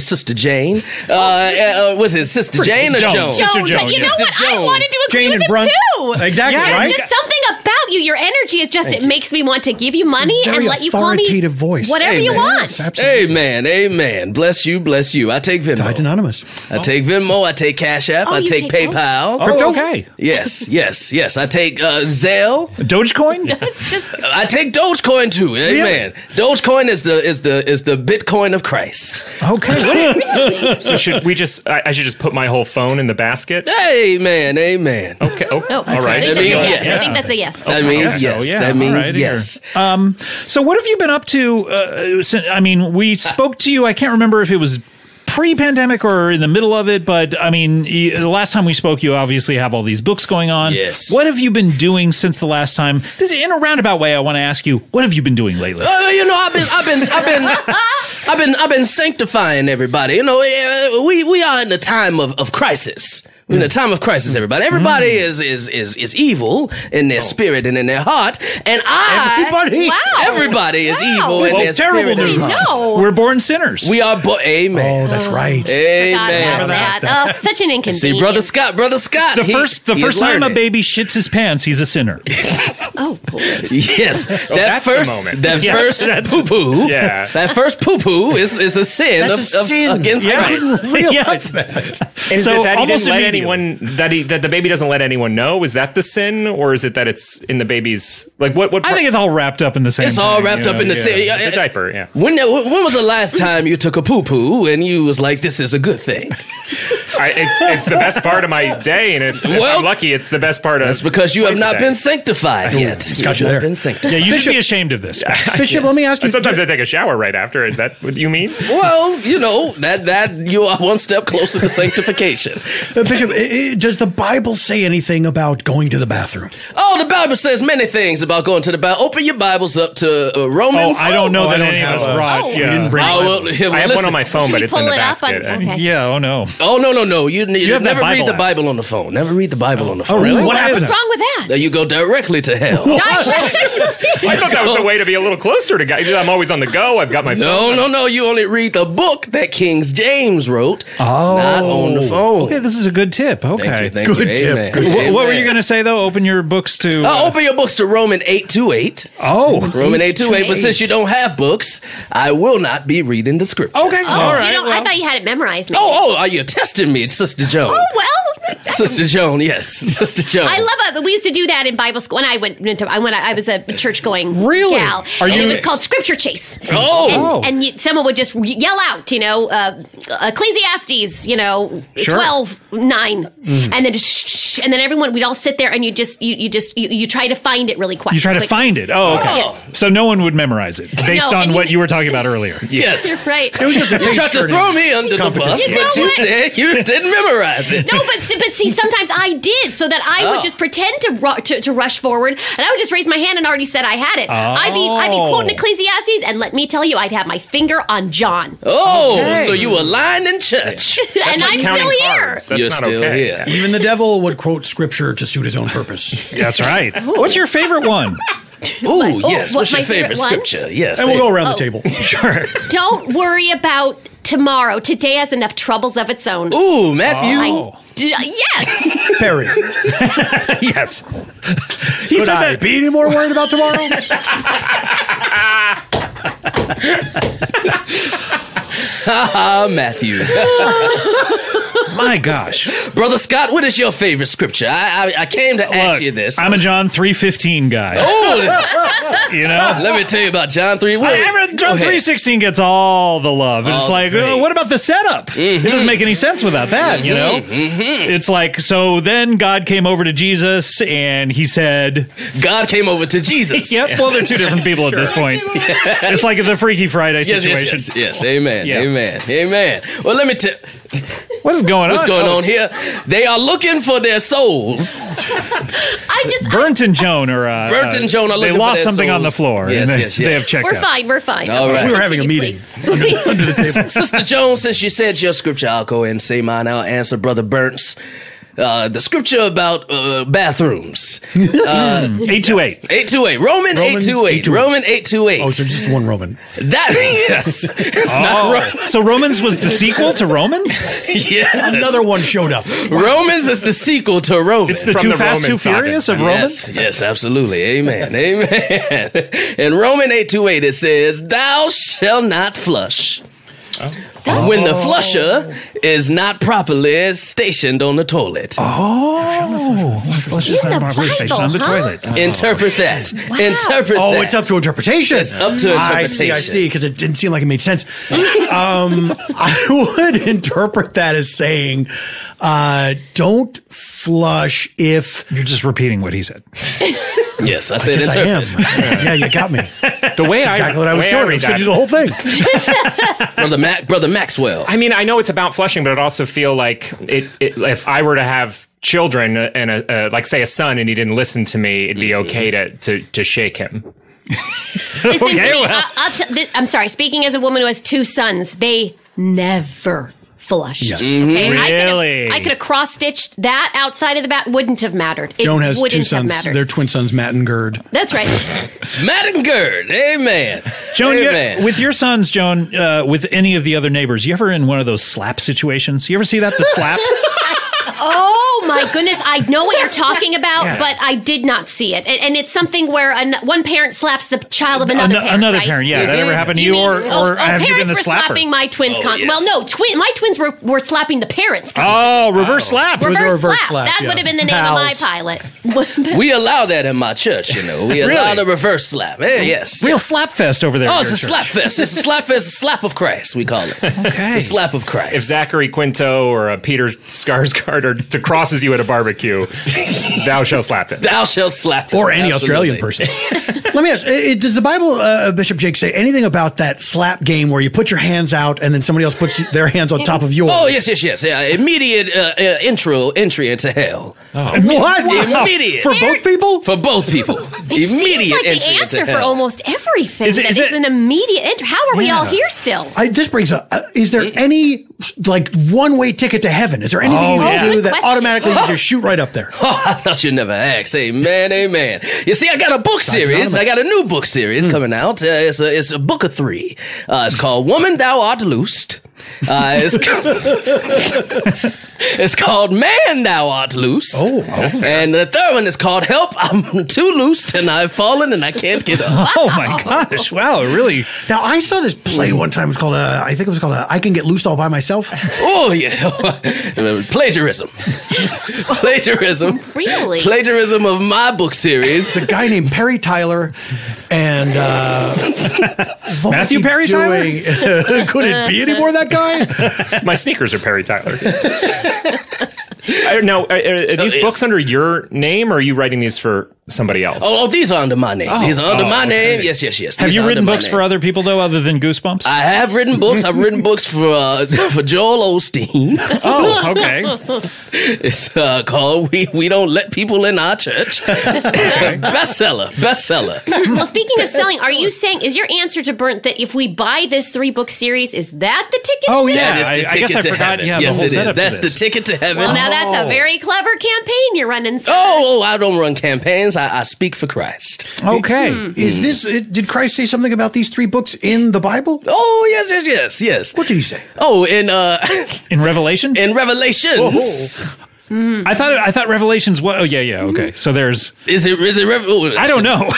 Sister Jane. Was it Sister Jane or Joan. Joan? Sister Joan, Joan. but you know Sister what? I Joan. wanted to agree Jane with and him Brunt. too. Exactly, Yeah, right? There's just something about you. Your energy is just, it makes me want to give you money Very and let you call me authoritative voice. whatever you Amen. want. Yes, absolutely. Amen. Bless you. I take Venmo. Tides Anonymous. I take Venmo. I take Cash App. Oh, I you take take PayPal. Oh, okay. Yes. I take Zelle. Dogecoin? It's just I take Dogecoin too. Amen. Dogecoin is the Bitcoin of Christ. Okay. So should we just? I should just put my whole phone in the basket. Amen. Okay. Oh, no. all right. That That means yes. yes. I think that's a yes. That means So, yes. yeah, That all means right, yes. here. So what have you been up to? We spoke to you. I can't remember if it was pre-pandemic or in the middle of it, but I mean, the last time we spoke, you obviously have all these books going on. Yes. What have you been doing since the last time? This, in a roundabout way, I want to ask you, what have you been doing lately? I've been sanctifying everybody. You know, we are in a time of crisis. We're in a time of crisis, everybody. Everybody is evil in their spirit and in their heart, and everybody is evil in their terrible spirit and news. heart. No. We're born sinners. We are amen. Oh, that's right. Forgot Amen. about that. Oh, such an inconvenience. See, Brother Scott. The he first is time a learning. baby shits his pants, he's a sinner. Oh, boy. Yes, that's the moment. That Yeah, first poo poo. Yeah. That first poo poo is a sin, That's a sin. against Yeah. Christ. Realize that. Is So it that he almost didn't let immediately. anyone that the baby doesn't let anyone know? Is that the sin, or is it that it's in the baby's like what? I think it's all wrapped up in the same It's all thing, wrapped you up know? in the same. the diaper. Yeah. When was the last time you took a poo poo and you was like, "This is a good thing"? It's the best part of my day, and if Well, I'm lucky, it's the best part of. That's because you have twice a not day. been sanctified yet. It's You got have you not there. been sanctified. Yeah, you should be ashamed of this. Bishop, let me ask you. And sometimes I take a shower right after. Is that what you mean? Well, you know that you are one step closer to sanctification. Bishop, does the Bible say anything about going to the bathroom? Oh, the Bible says many things about going to the bathroom. Open your Bibles up to Oh, Romans. I don't know Oh, I that don't any of us have a- brought. Oh. We Yeah. didn't bring I Bible. I have one on my phone, Should but we it's in pull the it up? basket. Okay. Yeah. Oh no. Oh no! No. You have that never read Bible the app. Bible on the phone. Never read the Bible on the phone. Oh, really? What happens? What's wrong with that? You go directly to hell. I thought that was a way to be a little closer to God. I'm always on the go. I've got my phone. No. You only read the book that King James wrote, not on the phone. Okay, this is a good tip. Okay. Thank you. Good tip. Amen. Good Amen. What were you going to say, though? Open your books to... Open your books to Romans 8:28. Oh. Roman 8:28. But since you don't have books, I will not be reading the scripture. Okay. All right. I thought you had it memorized. Are you testing me, Sister Joan? Oh, well. Sister Joan, yes. Sister Joan. I love it. We used to do that in Bible school when I was a church going Really? gal. And it was called Scripture Chase. Oh. And someone would just yell out, Ecclesiastes, 12:9, and then just and then everyone we'd all sit there and you try to find it really quick. You try to find it. Oh, okay. Yes. So no one would memorize it based on what you were talking about earlier. Yes. You're right. It was just a You tried to throw me under the bus, competition. but you what? said you didn't memorize it. No, but see, sometimes I did, so that I would just pretend to rush forward, and I would just raise my hand and already said I had it. I'd be quoting Ecclesiastes, and let me tell you, I'd have my finger on John, So you were lying in church. and I'm still here. That's You're not still okay. here. Even the devil would quote scripture to suit his own purpose. That's right. What's your favorite one? Ooh, yes. What's my your favorite one? scripture? Yes. And we'll go around the table. Sure. Don't worry about tomorrow. Today has enough troubles of its own. Ooh, Matthew. Yes. Perry. Yes. He said I be any more worried about tomorrow? Matthew. My gosh. Brother Scott, what is your favorite scripture? I came to ask you this. I'm a John 3:15 guy. Let me tell you about John 3. John 3:16 gets all the love. And it's like, what about the setup? It doesn't make any sense without that, It's like, so then God came over to Jesus and he said... God came over to Jesus. Yep, well, they're two different people at this point. It's like the Freaky Friday situation. Yes. Amen. Yeah. Amen. Well, let me tell... What is going on? What's going on here? They are looking for their souls. Burnt and Joan are Burnt and Joan are looking they for lost their something on the souls. floor. Yes, and yes. They have checked out. We're fine. All right. We were having a meeting under the table. Sister Joan, since you said your scripture, I'll go ahead and say mine. I'll answer Brother Burnt's. The scripture about bathrooms. 828. 828. Romans 828. Roman 828. Oh, so just one Roman. Yes. It's not Roman. So Romans was the sequel to Roman? Yeah. Another one showed up. Romans is the sequel to Romans. It's the From Too the Fast, Roman Too Furious of Roman? Yes, absolutely. Amen. In Roman 828 it says, "Thou shalt not flush." When the flusher is not properly stationed on the toilet. Flushes In the not properly stationed on the Bible, toilet. Interpret that. Interpret that. Oh, it's up to interpretation. It's up to interpretation. I see, because it didn't seem like it made sense. I would interpret that as saying, don't flush if... You're just repeating what he said. Yes, I said Yes, I am. interpret. Yeah, you got me. The way Exactly what I was doing. I was going to do the whole thing. Brother Maxwell. I mean, I know it's about flushing, but it also feel like if I were to have children and like say a son and he didn't listen to me, it'd be okay to shake him. Listen to me. well. I'm sorry. Speaking as a woman who has two sons, they never flushed. Yes. Okay? Really? I could have cross-stitched that outside of the bat. Wouldn't have mattered. It Joan has two wouldn't have sons. mattered. They're twin sons, Matt and Gerd. That's right. Matt and Gerd. Amen. Joan, Amen. with your sons, Joan, with any of the other neighbors, you ever in one of those slap situations? You ever see that, the slap? Oh my goodness! I know what you're talking about, Yeah. but I did not see it. And it's something where one parent slaps the child of another parent. Another right? parent, yeah. That ever happened to you, or have you been parents the were slapper? slapping my twins. Oh, yes. Well, no, my twins were slapping the parents. Oh, reverse slap. was a reverse slap, That yeah. would have been the name of my Pals. pilot. We allow that in my church, We allow the reverse slap. Yes. Real slap fest over there. Oh, in it's your a church. slap fest. It's a slap fest. A slap of Christ, we call it. Okay. The slap of Christ. If Zachary Quinto or Peter Skarsgård are to crosses you at a barbecue, thou shalt slap them. Thou shalt slap them. Or any Absolutely. Australian person. Let me ask, does the Bible, Bishop Jake, say anything about that slap game where you put your hands out and then somebody else puts their hands on top of yours? Oh, yes. Yeah, immediate entry into hell. What? Immediate. For both people? For both people. Immediate like entry the into answer for hell. almost everything. Is it an immediate entry. How are we all here still? This brings up, is there any like one-way ticket to heaven? Is there anything you can do Good that question. automatically you just shoot right up there? Oh, I thought you'd never ask. Amen, amen. You see, I got a book series. I got a new book series coming out. It's a book of 3. It's called Woman, Thou Art Loosed. It's called Man, Thou Art Loose. Oh, that's fair. And the third one is called Help, I'm Too Loosed and I've Fallen and I Can't Get Up. Oh my gosh! Wow, really? Now, I saw this play one time. It was called, I think it was called I Can Get Loosed All By Myself. Oh, yeah. Plagiarism. Plagiarism. Really? Plagiarism of my book series. It's a guy named Perry Tyler and what was Matthew he Perry Tyler? doing? Could it be any more that guy? My sneakers are Perry Tyler. I don't know. Are these books under your name, or are you writing these for somebody else? Oh, these are under my name. These are under my name. okay. Yes. Have These you are written under my books name. for other people though, other than Goosebumps? I have written books. I've written books for Joel Osteen. Oh, okay. It's called "We Don't Let People in Our Church." Bestseller. Well, speaking of selling, are you saying, is your answer to Burnt that if we buy this 3-book series, is that the ticket? Oh to yeah, That is the I ticket guess I to forgot. heaven. Yeah, Yes, the whole it is. setup That's for the this. ticket to heaven. Well, now that's a very clever campaign you're running. Sir. Oh, I don't run campaigns. I speak for Christ. Okay. Is this, did Christ say something about these 3 books in the Bible? Oh, yes. What did he say? Oh, In Revelation? in Revelations. I thought Revelations. What? Oh yeah. Okay. So there's. Is it I don't know.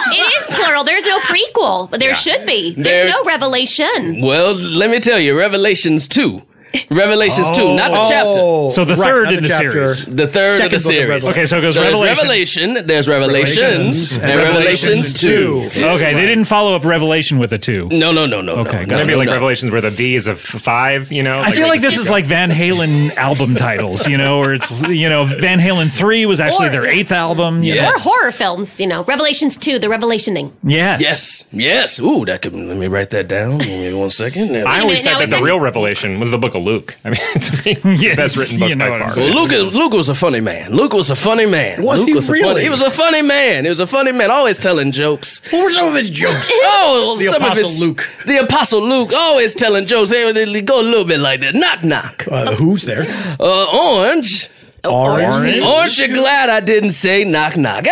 It is plural. There's no prequel, but there should be. There's no revelation. Well, let me tell you, Revelations 2. Revelations 2, not the chapter. So the right, third not in the chapter. series. The third of the Second book of series. Revelation. Okay, so it goes There's Revelation. there's Revelations, and Revelations 2. Okay, they didn't follow up Revelation with a 2. No. Okay, got Maybe it. like Revelations where the V is a 5, you know? I feel like this is like Van Halen album titles, or it's, Van Halen 3 was actually Or- their 8th album. you know? Yes. Or horror films, Revelations 2, the Revelation thing. Yes. Yes. Ooh, let me write that down. Give me 1 second. I always said Now that is the that- real Revelation was the book of Luke. I mean, to me, it's the best written book You know by what I'm far. saying. Well, Luke was a funny man. Was he really? He was a funny man. Always telling jokes. What were some of his jokes? Oh, The some Apostle of his, Luke. The Apostle Luke always telling jokes. They go a little bit like that. Knock, knock. Who's there? Orange. Orange. Aren't you glad I didn't say knock, knock?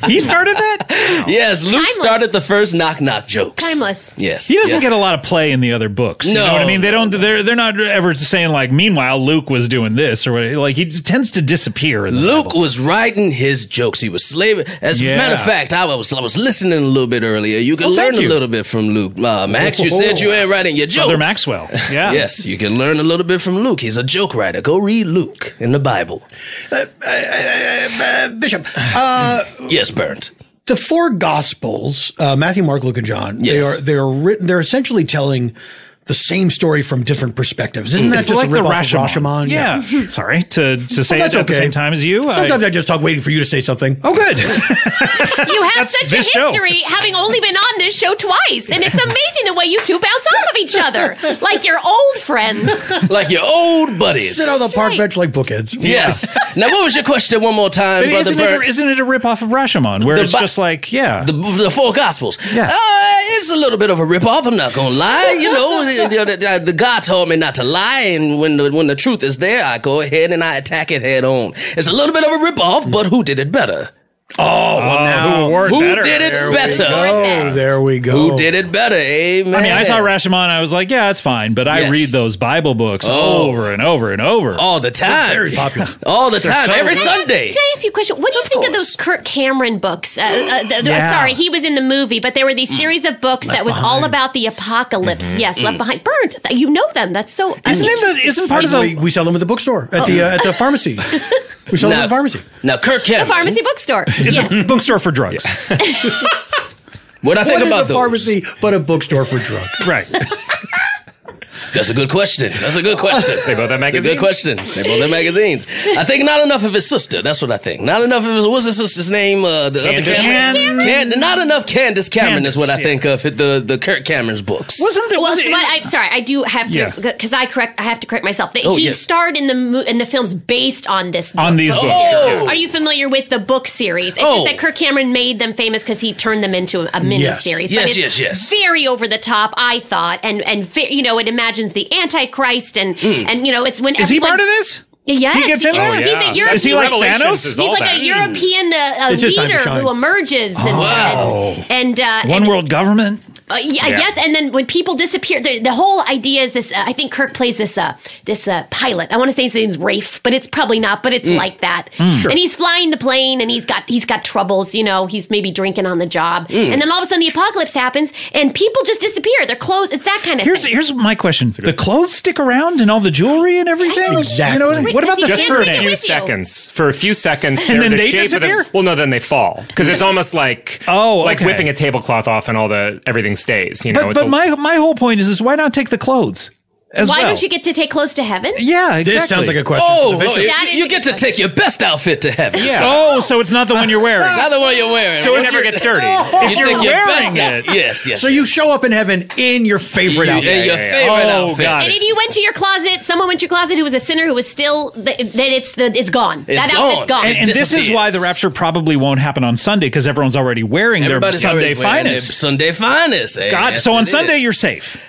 He started that? Yes, Luke Timeless. started the first knock, knock jokes. Timeless. Yes. He doesn't yes. get a lot of play in the other books. You No. know what I mean? They don't. They're not ever saying like, meanwhile, Luke was doing this or what. Like he just tends to disappear. In the Luke Bible. was writing his jokes. He was slaving. As a Yeah. matter of fact, I was listening a little bit earlier. You can Oh, learn thank a you. little bit from Luke. Max, you said you ain't writing your jokes. Brother Maxwell. Yeah. Yes, you can learn a little bit from Luke. He's a joke writer. Go read Luke in the Bible. Bishop, Yes, Burnt. the 4 Gospels, Matthew, Mark, Luke, and John, Yes. they are written. They're essentially telling the same story from different perspectives. Isn't that It's just like a the ripoff of Rashomon. Rashomon? Yeah. Sorry to say Well, that's it at the okay. same time as you. Sometimes I just talk waiting for you to say something. Oh, good. You have That's such a this show. history, having only been on this show twice, and it's amazing the way you two bounce off of each other, like you're old friends. Like your old buddies. Sit on the park Right. bench like bookheads. Yes. Now, what was your question one more time, Brother Burnt? Isn't it a ripoff of Rashomon where The it's Bi- just like, yeah. The 4 Gospels. Yeah. It's a little bit of a ripoff. I'm not gonna lie. The God told me not to lie, and when the truth is there, I go ahead and I attack it head on. It's a little bit of a ripoff, but who did it better? Oh, well, now Who did it better? Oh, there we go. Who did it better? Amen. I mean, I saw Rashomon. I was like, yeah, it's fine. But I Yes. read those Bible books Oh. over and over and over. all the time. Very popular. All the time. so Every good. Sunday. Can I ask you a question? What do you think of those Kirk Cameron books? Yeah. Sorry, he was in the movie, but there were these series of books that was all about the apocalypse. Yes, Left Behind. Burnt. You know them. That's so. Isn't part of we, the we sell them at the bookstore, at the pharmacy. We sell them at the pharmacy. Now, Kirk Cameron. pharmacy bookstore. it's a bookstore for drugs. What I think What is about a those? pharmacy but a bookstore for drugs? Right. That's a good question. They both have magazines. That's a good question. They both have magazines. I think not enough of his sister. That's what I think. Not enough of his. What's his sister's name? The Candace other Cameron. Not enough Candace Cameron is what I think of the Kirk Cameron's books. Wasn't there? Well, I'm sorry. I do have to because I have to correct myself. He starred in the films based on this book. On these books. Oh. Are you familiar with the book series? It's just that Kirk Cameron made them famous because he turned them into a mini-series. Yes. Very over the top, I thought, and it imagines the Antichrist and it's when Is he part of this? Yes, he gets in there. He's a European. Is he like Thanos? He's like a European leader who emerges and one world government. I guess, and then when people disappear, the whole idea is this. I think Kirk plays this pilot. I want to say his name's Rafe, but it's probably not. But it's like that. Sure. And he's flying the plane, and he's got troubles. He's maybe drinking on the job, and then all of a sudden the apocalypse happens, and people just disappear. Their clothes. It's that kind of thing. Here's my question: the clothes stick around, and all the jewelry and everything. Exactly. What about the just for a few seconds? For a few seconds, and then they disappear. Well, no, then they fall because it's almost like whipping a tablecloth off and everything stays. But my whole point is why not take the clothes? Why don't you get to take clothes to heaven? Yeah, exactly. This sounds like a question. You get to take your best outfit to heaven. Yeah. Oh, so it's not the one you're wearing. Not the one you're wearing. So it never gets dirty. If you're wearing it. Yes. So you show up in heaven in your favorite outfit. In your favorite outfit. God. And if you went to your closet, someone went to your closet who was a sinner who was still, then it's gone. That outfit's gone. And this is why the rapture probably won't happen on Sunday because everyone's already wearing their Sunday finest. Sunday finest. God, so on Sunday you're safe.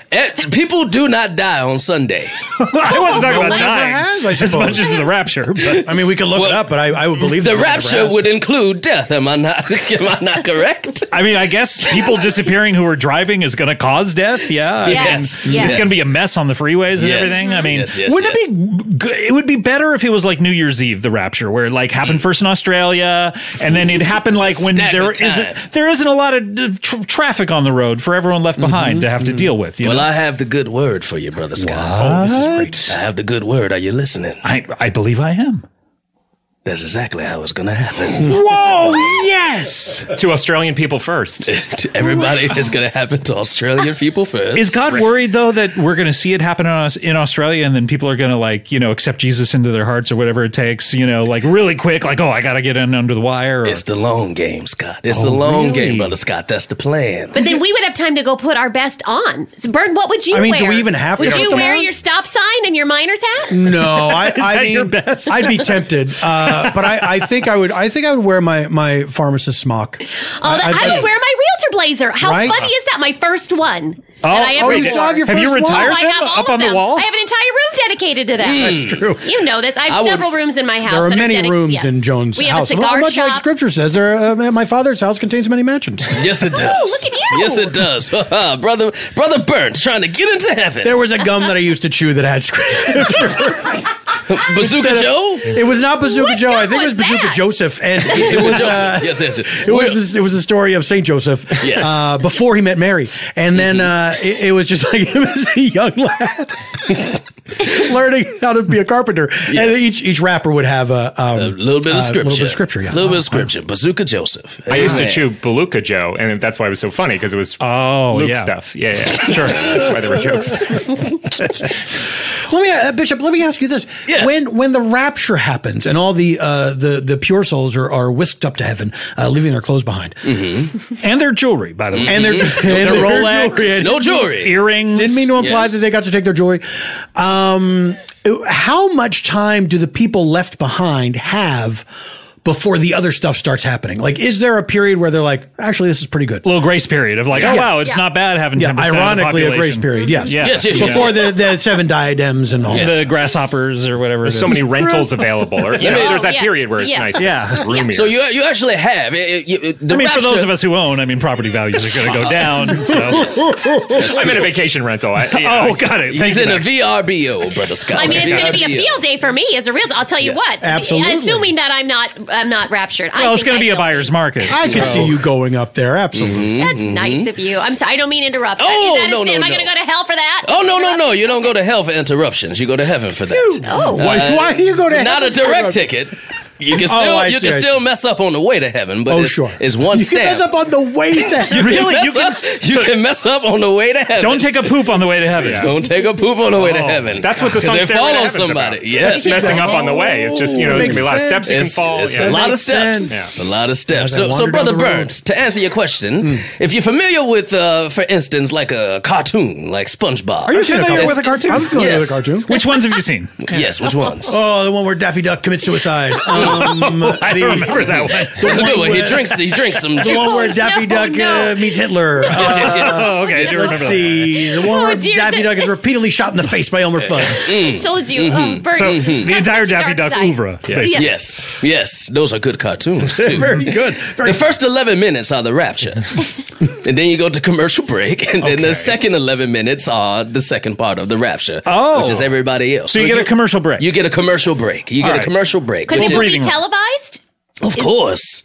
People do not die on Sunday. I wasn't talking about dying as much as the rapture. But. I mean, we could look it up, but I would believe the rapture would include death. Am I not correct? I mean, I guess people disappearing who are driving is going to cause death. Yeah, yes. It's going to be a mess on the freeways and everything. I mean, wouldn't it be good? It would be better if it was like New Year's Eve, the rapture, where it like happened first in Australia, and then it happened like when there isn't a lot of traffic on the road for everyone left behind to have to deal with. Well, I have the good word for you, Brother Scott. Oh, this is great. I have the good word. Are you listening? I believe I am. That's exactly how it's going to happen. Whoa, yes! To Australian people first. To everybody, it's going to happen to Australian people first. Is God worried, though, that we're going to see it happen in Australia and then people are going to, accept Jesus into their hearts or whatever it takes, really quick, I got to get in under the wire? Or... It's the long game, Scott. It's the long game, Brother Scott. That's the plan. But then we would have time to go put our best on. So, Bird, what would you wear? Do we even have to? Would you wear your stop sign and your miner's hat? No, I mean, your best? I'd be tempted. But I think I would wear my pharmacist smock. I would wear my realtor blazer. How funny is that? My first one. You still have your first Have you retired one? them up on the wall? I have an entire room dedicated to that. That's true. You know this. I have several rooms in my house. There are many rooms in Joan's we house. Have a cigar much shop. like Scripture says, my father's house contains many mansions. Yes, it does. Look at you. Yes, it does. Brother Burns trying to get into heaven. There was a gum that I used to chew that had Scripture. Bazooka Joe? It was not Bazooka Joe. I think it was Bazooka Joseph. And it was it was the story of Saint Joseph before he met Mary. And then it was just like him as a young lad learning how to be a carpenter. And each rapper would have a little bit of scripture. A little bit of scripture, yeah. A little bit of scripture. Bazooka Joseph. I used to chew Beluga Joe, and that's why it was so funny, because it was Luke stuff. Yeah. Sure. That's why there were jokes. Bishop, let me ask you this. Yes. When the rapture happens and all the pure souls are whisked up to heaven, leaving their clothes behind. Mm-hmm. And their jewelry, by the way. And their Rolex. No jewelry. Earrings. Didn't mean to imply that they got to take their jewelry. How much time do the people left behind have before the other stuff starts happening? Like, is there a period where they're like, actually, this is pretty good? A little grace period of like, it's not bad having 10% ironically, of the a grace period, yes. Yes. Before the 7 diadems and all the grasshoppers or whatever. There's so many rentals available. Or, there's that period where it's nice. Yeah. Roomier. So you actually have. For those of us who own, property values are going to go down. So. I'm in a vacation rental. Got it. He's in a VRBO, Brother Scott. It's going to be a field day for me as a realtor. I'll tell you what. Absolutely. Assuming that I'm not raptured. Well, it's going to be a buyer's market. I could see you going up there. Absolutely. That's nice of you. I'm sorry. I don't mean to interrupt. No. Am I going to go to hell for that? Oh, no. You don't go to hell for interruptions. You go to heaven for that. Why do you go to heaven? Not a direct ticket. You can still mess up on the way to heaven, but it's one you step. You can mess up on the way to heaven. You can mess up on the way to heaven. Don't take a poop on the way to heaven. Yeah. Don't take a poop on the way to heaven. That's what the song Stairway to Heaven's somebody. About. Yes. Messing up on the way. It's just, there's going to be a lot of steps you can fall. It's a lot of steps. It's a lot of steps. So Brother Burns, to answer your question, if you're familiar with, for instance, like a cartoon, like SpongeBob. Are you familiar with a cartoon? I'm familiar with a cartoon. Which ones have you seen? Yes, which ones? Oh, the one where Daffy Duck commits suicide. I remember that one. That's a good one. He drinks some juice. The one where Daffy Duck meets Hitler. Oh, okay. Let's see. The one where Daffy Duck is repeatedly shot in the face by Elmer Fudd. I told you, Bert. So the entire Daffy Duck oeuvre. Yes. Those are good cartoons, too. Very good. The first 11 minutes are the rapture. And then you go to commercial break. And then the second 11 minutes are the second part of the rapture. Oh. Which is everybody else. So you get a commercial break. You get a commercial break. Could it be televised? Of course.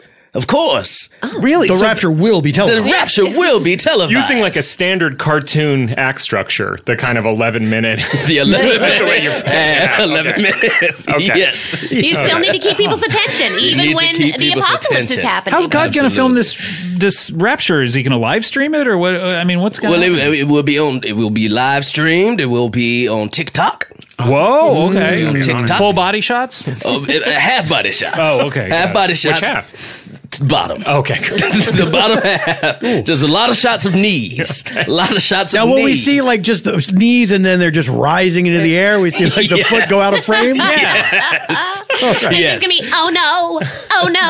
Oh. Really? The rapture will be televised. The rapture will be televised. Using like a standard cartoon act structure, the kind of 11-minute. The 11 That's the way you 11 minutes. Okay. Yes. You still need to keep people's attention, even when the apocalypse is happening. How's God going to film this rapture? Is he going to live stream it, or what? I mean, what's going to happen? It will be live streamed. It will be on TikTok. Whoa, okay. TikTok. Full body shots? Half body shots. Oh, okay. Half body shots. Which half? Bottom. Okay. The bottom half. Just a lot of shots of knees. A lot of shots of knees. Now, will we see like just those knees and then they're just rising into the air? We see like the foot go out of frame? Yes. Okay. It's going to be, oh no, oh no,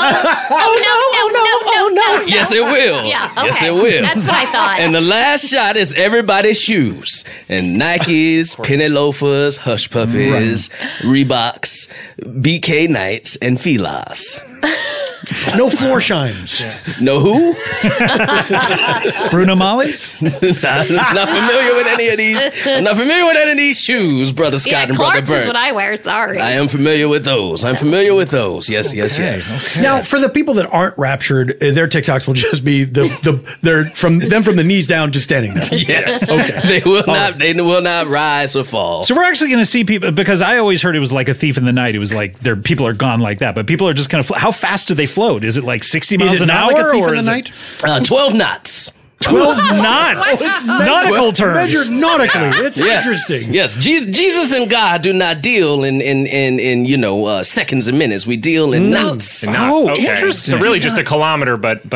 oh no. Yes, it will. Yeah, okay. Yes, it will. That's what I thought. And the last shot is everybody's shoes. And Nikes, penny loafers, Hush Puppies, Reeboks, BK Knights, and Filas. No floor shines. No who? Bruno Mali's? Not familiar with any of these. I'm not familiar with any of these shoes, Brother Scott and Brother Clark's Bert. is what I wear. Sorry. I am familiar with those. Yes. Okay. Now, for the people that aren't raptured, their TikToks will just be they're from the knees down, just standing there. Yes. Okay. They will not rise or fall. So we're actually going to see people, because I always heard it was like a thief in the night. It was like people are gone like that, but people are just kind of, how fast do they float? Is it like 60 miles an hour? Like a thief or in the is night? 12 knots. 12 knots. Nautical terms. Measured nautically. It's interesting. Yes, Jesus and God do not deal in seconds and minutes. We deal in knots. Oh, interesting. So really just a kilometer, but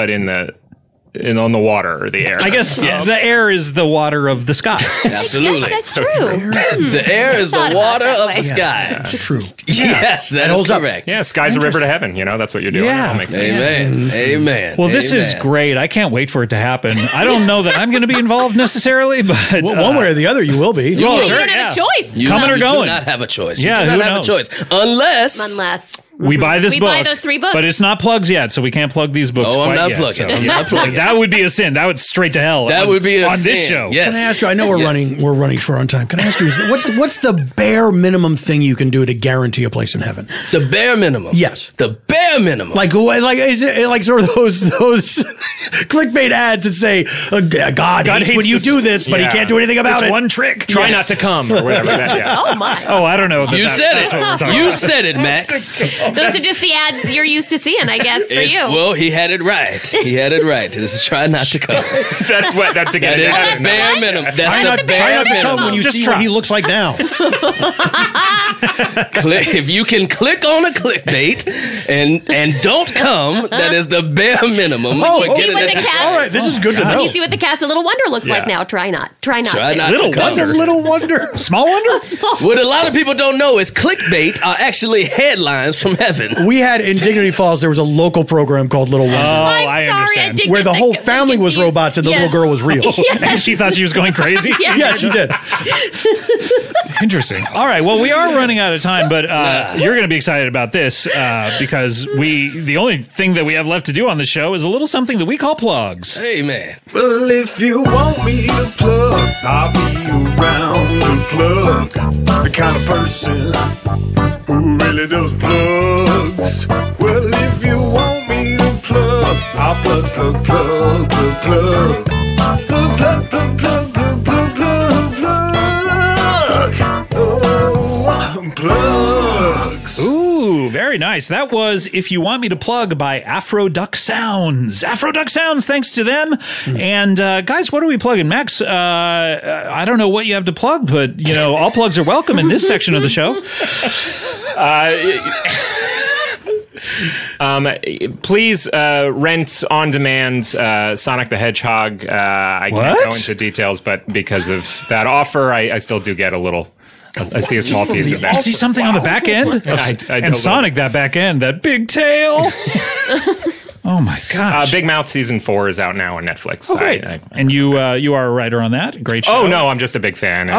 on the water or the air. I guess the air is the water of the sky. Absolutely. Yes, that's true. The air is the water of the sky. That's true. Yes, that is correct. Yeah, sky's a river to heaven. That's what you're doing. Yeah. That makes sense. Amen. Well, this is great. I can't wait for it to happen. I don't know that I'm going to be involved necessarily, but One way or the other, you will be. You don't have a choice. Coming or going. You do not have a choice. Yeah, you do not have a choice. Unless we buy this book. We buy those 3 books. But it's not plugs yet, so we can't plug these books I'm quite not yet. plugging. So, I'm not plugging. That would be a sin. That would straight to hell. That would be a on sin. this show. Yes. Can I ask you? I know we're running short on time. Can I ask you? What's the bare minimum thing you can do to guarantee a place in heaven? The bare minimum. Yes. The bare minimum. Like is it like sort of those clickbait ads that say God hates when you do this, but he can't do anything about it. One trick. Try not to come or whatever. Oh my. Oh, I don't know. You said it, Max. Those are just the ads you're used to seeing, I guess, for you. Well, he had it right. This is try not to come. That's again. That is the bare minimum. That's Try the not to bare come minimum. when you see what he looks like now. If you can click on a clickbait and don't come, that is the bare minimum. Oh, for getting what it the to- cat- All right, this is good to know. You see what the cast of Little Wonder looks like now. Try not. Try not Little to come. What's a little wonder? Small wonder? What a lot of people don't know is clickbait are actually headlines from heaven. We had in Dignity Falls, there was a local program called Little Wonder. I'm I sorry, understand. I did where the get whole that family was confused. robots and the little girl was real. And she thought she was going crazy? Yeah, she did. Interesting. All right. Well, we are running out of time, but you're going to be excited about this because the only thing that we have left to do on the show is a little something that we call plugs. Hey, man. Well, if you want me to plug, I'll be around to plug. The kind of person who really does plugs. Well, if you want me to plug, I'll plug. Plug. Oh, plugs. Ooh, very nice. nice. That was If You Want Me to Plug by Afro Duck Sounds. Afro Duck Sounds, thanks to them. And guys, what are we plugging? Max, I don't know what you have to plug, but, you know, all plugs are welcome in this section of the show. Please rent on demand Sonic the Hedgehog. I can't go into details, but because of that offer, I still do get a little. I see a small piece of that. I see something on the back end, and Sonic, that back end, that big tail. Oh my gosh! Big Mouth season 4 is out now on Netflix. Oh, great. And you are a writer on that. Great show. Oh no, I'm just a big fan. And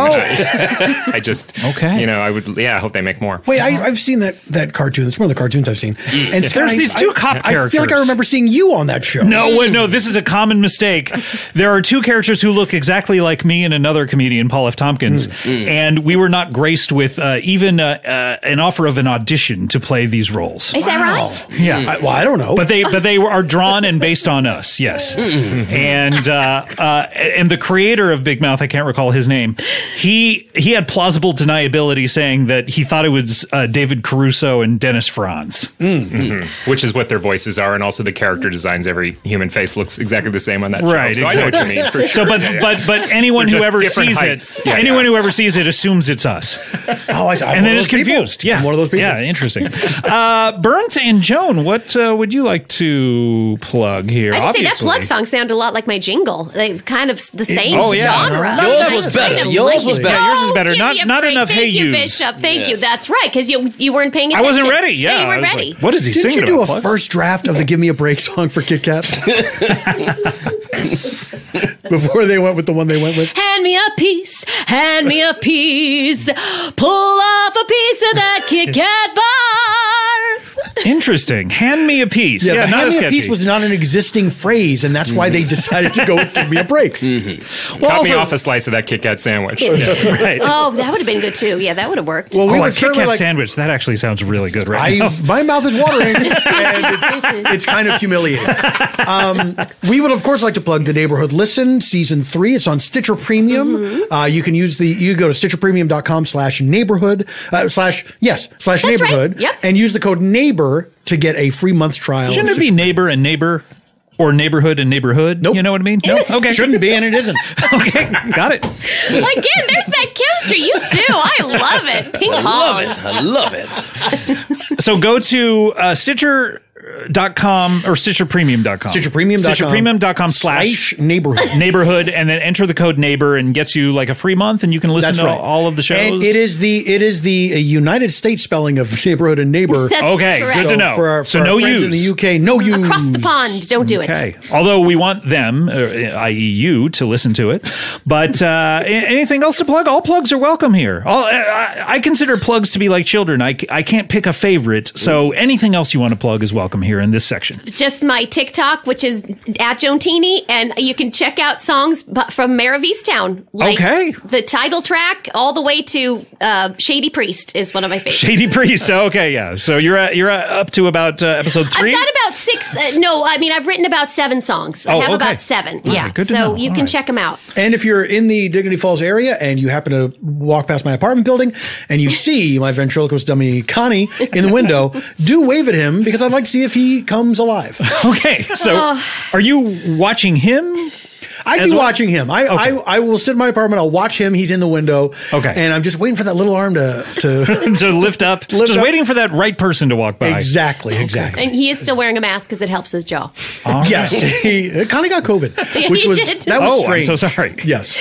I just okay. You know, I hope they make more. Wait, I've seen that cartoon. It's one of the cartoons I've seen. And there's these two cop characters. I feel like I remember seeing you on that show. No, this is a common mistake. There are two characters who look exactly like me and another comedian, Paul F. Tompkins, and we were not graced with even an offer of an audition to play these roles. Is that right? Yeah. I don't know. But they are drawn and based on us, yes. And the creator of Big Mouth, I can't recall his name, he had plausible deniability saying that he thought it was David Caruso and Dennis Franz. Which is what their voices are, and also the character designs. Every human face looks exactly the same on that right, show. So exactly. I know what you mean, for sure. So, but anyone who ever sees heights. it, who ever sees it assumes it's us. Oh, I see. And then is confused. Yeah, I'm one of those people. Yeah, interesting. Burnt and Joan, what would you like to plug here? I just say that plug song sounded a lot like my jingle. They kind of the same genre. Yours was better. Yours was better. Yours is better. Not enough hey yous. Bishop. Thank you. That's right, because you weren't paying attention. I wasn't ready. Yeah, you weren't ready. Like, what is he Didn't singing you do about? a first draft of the Give Me a Break song for Kit Kat? Before they went with the one they went with? Hand me a piece, hand me a piece. Pull off a piece of that Kit Kat bar. Interesting. Hand me a piece. Yeah, not hand me a sketchy. piece was not an existing phrase, and that's why they decided to go with Give Me a Break. Cut me off a slice of that Kit Kat sandwich. Right. Oh, that would have been good too. Yeah, that would have worked. Well, we a would Kit Kat like, sandwich. That actually sounds really good right now. My mouth is watering, and it's kind of humiliating. We would, of course, like to plug The Neighborhood Listen, Season 3. It's on Stitcher Premium. You can you go to stitcherpremium.com/neighborhood, /neighborhood, Yep. and use the code NEIGHBOR to get a free month's trial. Shouldn't it be neighbor and neighbor? Or neighborhood and neighborhood? Nope. You know what I mean? No. Okay. Shouldn't be, and it isn't. Okay. Got it. Again, there's that chemistry. You do. I love it. Ping pong. I love it. So go to Stitcher.com or StitcherPremium.com. StitcherPremium.com/neighborhood. Neighborhood, and then enter the code neighbor and gets you like a free month, and you can listen to all of the shows. And it is the United States spelling of neighborhood and neighbor. That's okay, correct. good to know. For our no friends use in the UK. No use. Across the pond, don't do it. Okay. Although we want them, i.e. you, to listen to it. But anything else to plug? All plugs are welcome here. I consider plugs to be like children. I can't pick a favorite, so anything else you want to plug is welcome here in this section. Just my TikTok, which is @JoanTini, and you can check out songs from Mayor of Easttown. Like the title track, all the way to Shady Priest is one of my favorites. Shady Priest. Okay, yeah. So you're up to about episode 3? I've got about 6. No, I mean I've written about 7 songs. I have about 7. All yeah, right, good to so know. you can check them out. And if you're in the Dignity Falls area and you happen to walk past my apartment building and you see my ventriloquist dummy Connie in the window, do wave at him because I'd like to see if he comes alive. Okay, so are you watching him? I'd be watching him. I will sit in my apartment. I'll watch him. He's in the window. Okay. And I'm just waiting for that little arm to to lift up. Just waiting for that right person to walk by. Exactly. And he is still wearing a mask because it helps his jaw. Yes. He kind of got COVID, which was did. that was strange. I'm so sorry. Yes.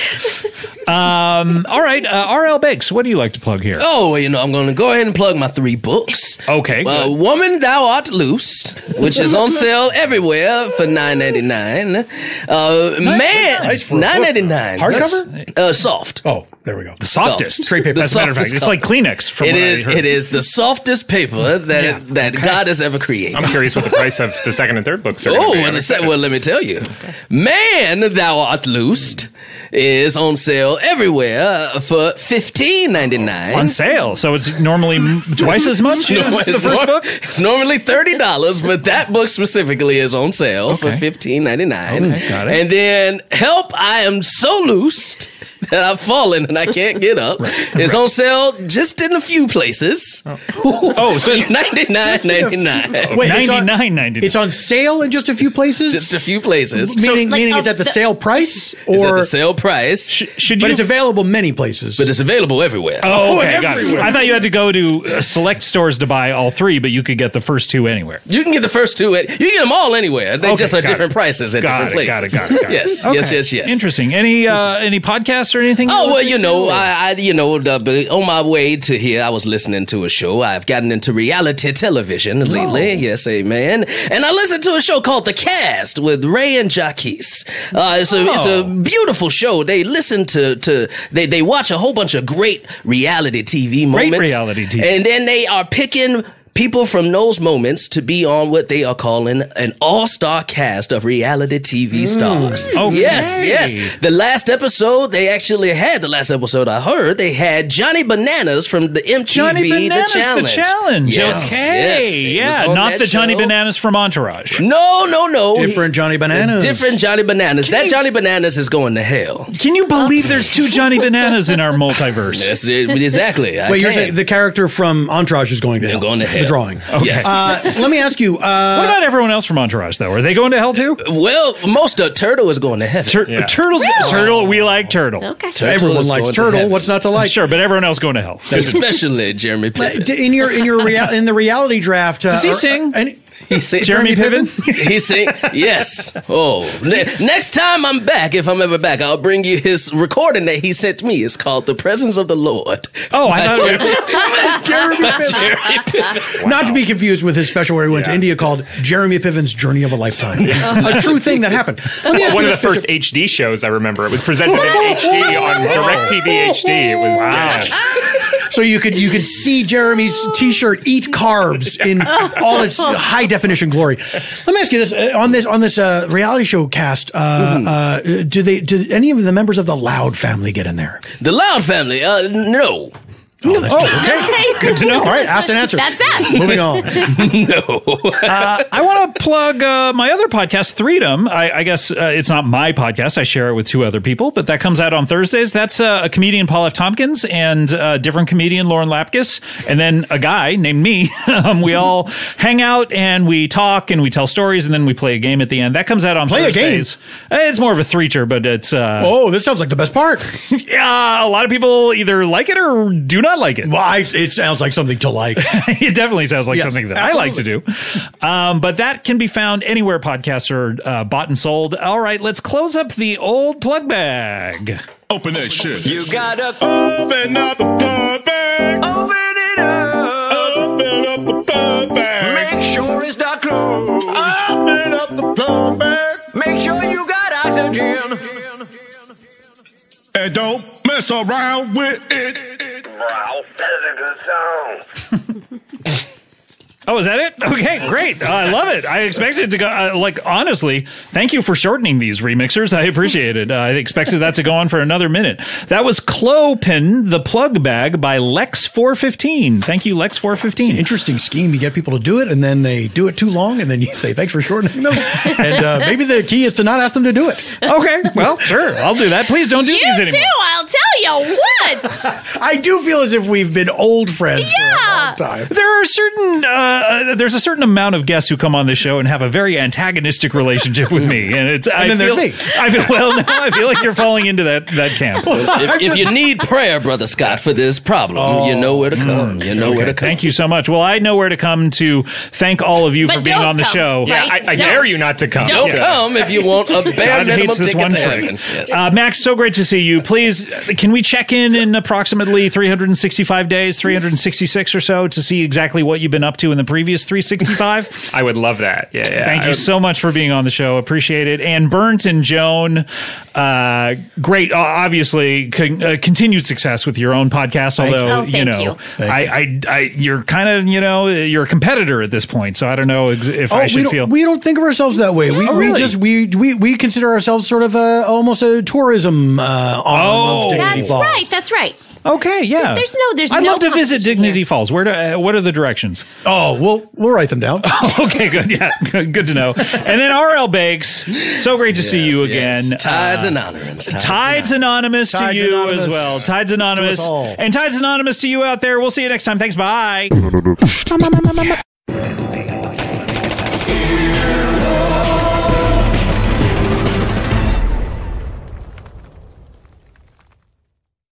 All right, R.L. Bakes, what do you like to plug here? Oh, well, I'm going to go ahead and plug my 3 books. Okay. Woman, Thou Art Loosed, which is on sale everywhere for $9.99. Man, nice for $9.99. Hardcover? Soft. Oh, there we go. The softest. Trade paper. As a matter of fact, it's like Kleenex. From what I heard. It is the softest paper that God has ever created. I'm curious what the price of the second and third books are. Well, let me tell you. Man, Thou Art Loosed is on sale everywhere for $15.99. On sale, so it's normally twice as much as the first book? It's normally $30, but that book specifically is on sale for $15.99. Okay, got it. And then Help, I Am So Loosed and I've fallen and I can't get up. It's on sale just in a few places. So $99.99. Wait, $99.99. it's on sale in just a few places? Just a few places. Meaning it's at the sale price? It's at Or the sale price, but it's available many places. but it's available everywhere. Oh, okay, got it. everywhere. I thought you had to go to select stores to buy all three, but you could get the first two anywhere. You can get the first two. You can get them all anywhere. They Okay, just are got different it. prices at Got different it, places. got it. Yes, Okay. yes. Interesting. Any podcasts or anything? Oh, well, listening to? on my way to here, I was listening to a show. I've gotten into reality television lately. Yes, amen. And I listened to a show called The Cast with Ray and Jacquis. It's a beautiful show. They listen they watch a whole bunch of great reality TV moments. Great reality TV. And then they are picking people from those moments to be on what they are calling an all-star cast of reality TV stars. Okay. Yes. The last episode I heard, they had Johnny Bananas from the MTV Johnny Bananas, The Challenge. The Challenge. Yes, Okay. yes. He was on Not that the Johnny show. Bananas from Entourage. No. Different Johnny Bananas. Different Johnny Bananas. That Johnny Bananas is going to hell. Can you believe there's two Johnny Bananas in our multiverse? That's it, exactly. Wait, you're saying the character from Entourage is going to hell? going to hell. The drawing. Yes. Let me ask you. What about everyone else from Entourage, though? Are they going to hell, too? Well, most of Turtle is going to heaven. Turtle, we like Turtle. Okay. Turtle Everyone is likes going to Turtle. heaven. What's not to like? Sure, but everyone else going to hell. Especially Jeremy Piven. In the reality draft, Does he sing? He sing, Jeremy Piven? He sing, yes. Oh, next time I'm back, if I'm ever back, I'll bring you his recording that he sent me. It's called "The Presence of the Lord." Oh, I thought Jeremy Piven. Not to be confused with his special where he went to India called Jeremy Piven's Journey of a Lifetime. A true thing that happened. Let me ask One you of the this, first HD shows I remember. It was presented in HD on DirecTV HD. It was So you could see Jeremy's T-shirt eat carbs in all its high definition glory. Let me ask you this: on this reality show cast, did any of the members of the Loud family get in there? The Loud family, no. Oh, that's true. Okay, good to know. All right, asked and answered. That's that. Moving on. I want to plug my other podcast, Freedom. I guess it's not my podcast. I share it with two other people, but that comes out on Thursdays. That's a comedian, Paul F. Tompkins, and a different comedian, Lauren Lapkus, and then a guy named me. We all hang out and we talk and we tell stories, and then we play a game at the end. That comes out on Thursdays. It's more of a threacher, but it's... oh, this sounds like the best part. Yeah, a lot of people either like it or do not like it. Well, it sounds like something to like. It definitely sounds like something that I like to do. absolutely. But that can be found anywhere podcasts are bought and sold. All right, let's close up the old plug bag. Open that shit. You gotta Open up the plug bag. open it up. Open up the plug bag. Make sure it's not closed. Open up the plug bag. Make sure you got oxygen. And don't mess around with it. Wow, that's a good song. Oh, is that it? Okay, great. I love it. I expected it to go, honestly, thank you for shortening these remixers. I appreciate it. I expected that to go on for another minute. That was Clopin, the Plug Bag by Lex415. Thank you, Lex415. Interesting scheme. You get people to do it, and then they do it too long, and then you say, thanks for shortening them. And maybe the key is to not ask them to do it. Okay, well, sure. I'll do that. Please don't do these You anymore. too, I'll tell you what. I do feel as if we've been old friends for a long time. There are certain there's a certain amount of guests who come on this show and have a very antagonistic relationship with me, and it's then there's me. I feel like you're falling into that camp. If you need prayer, Brother Scott, for this problem, you know where to come. You know where to come. Thank you so much. Well, I know where to come to thank all of you But for being don't on the come, show. right? I dare you not to come. Don't come if you want a bare God minimum hates this ticket one to trick. heaven. Yes. Max, so great to see you. Please, can we check in approximately 365 days, 366 or so, to see exactly what you've been up to in the previous 365? I would love that. Yeah. Thank you so much for being on the show. Appreciate it. And Burnt and Joan, great. Obviously, continued success with your own podcast. Although, you. Oh, thank you. You're kind of, you're a competitor at this point. So I don't know if I should feel. We don't think of ourselves that way. We consider ourselves sort of almost a tourism arm of Dignity That's Ball. right. That's right. Okay, yeah. I'd love to visit Dignity Falls. What are the directions? Oh, we'll write them down. Okay, good. Yeah, good to know. And then R.L. Bakes, so great to see you again. Tides Anonymous. Tides Anonymous to you as well. Tides Anonymous. And Tides Anonymous to you out there. We'll see you next time. Thanks. Bye.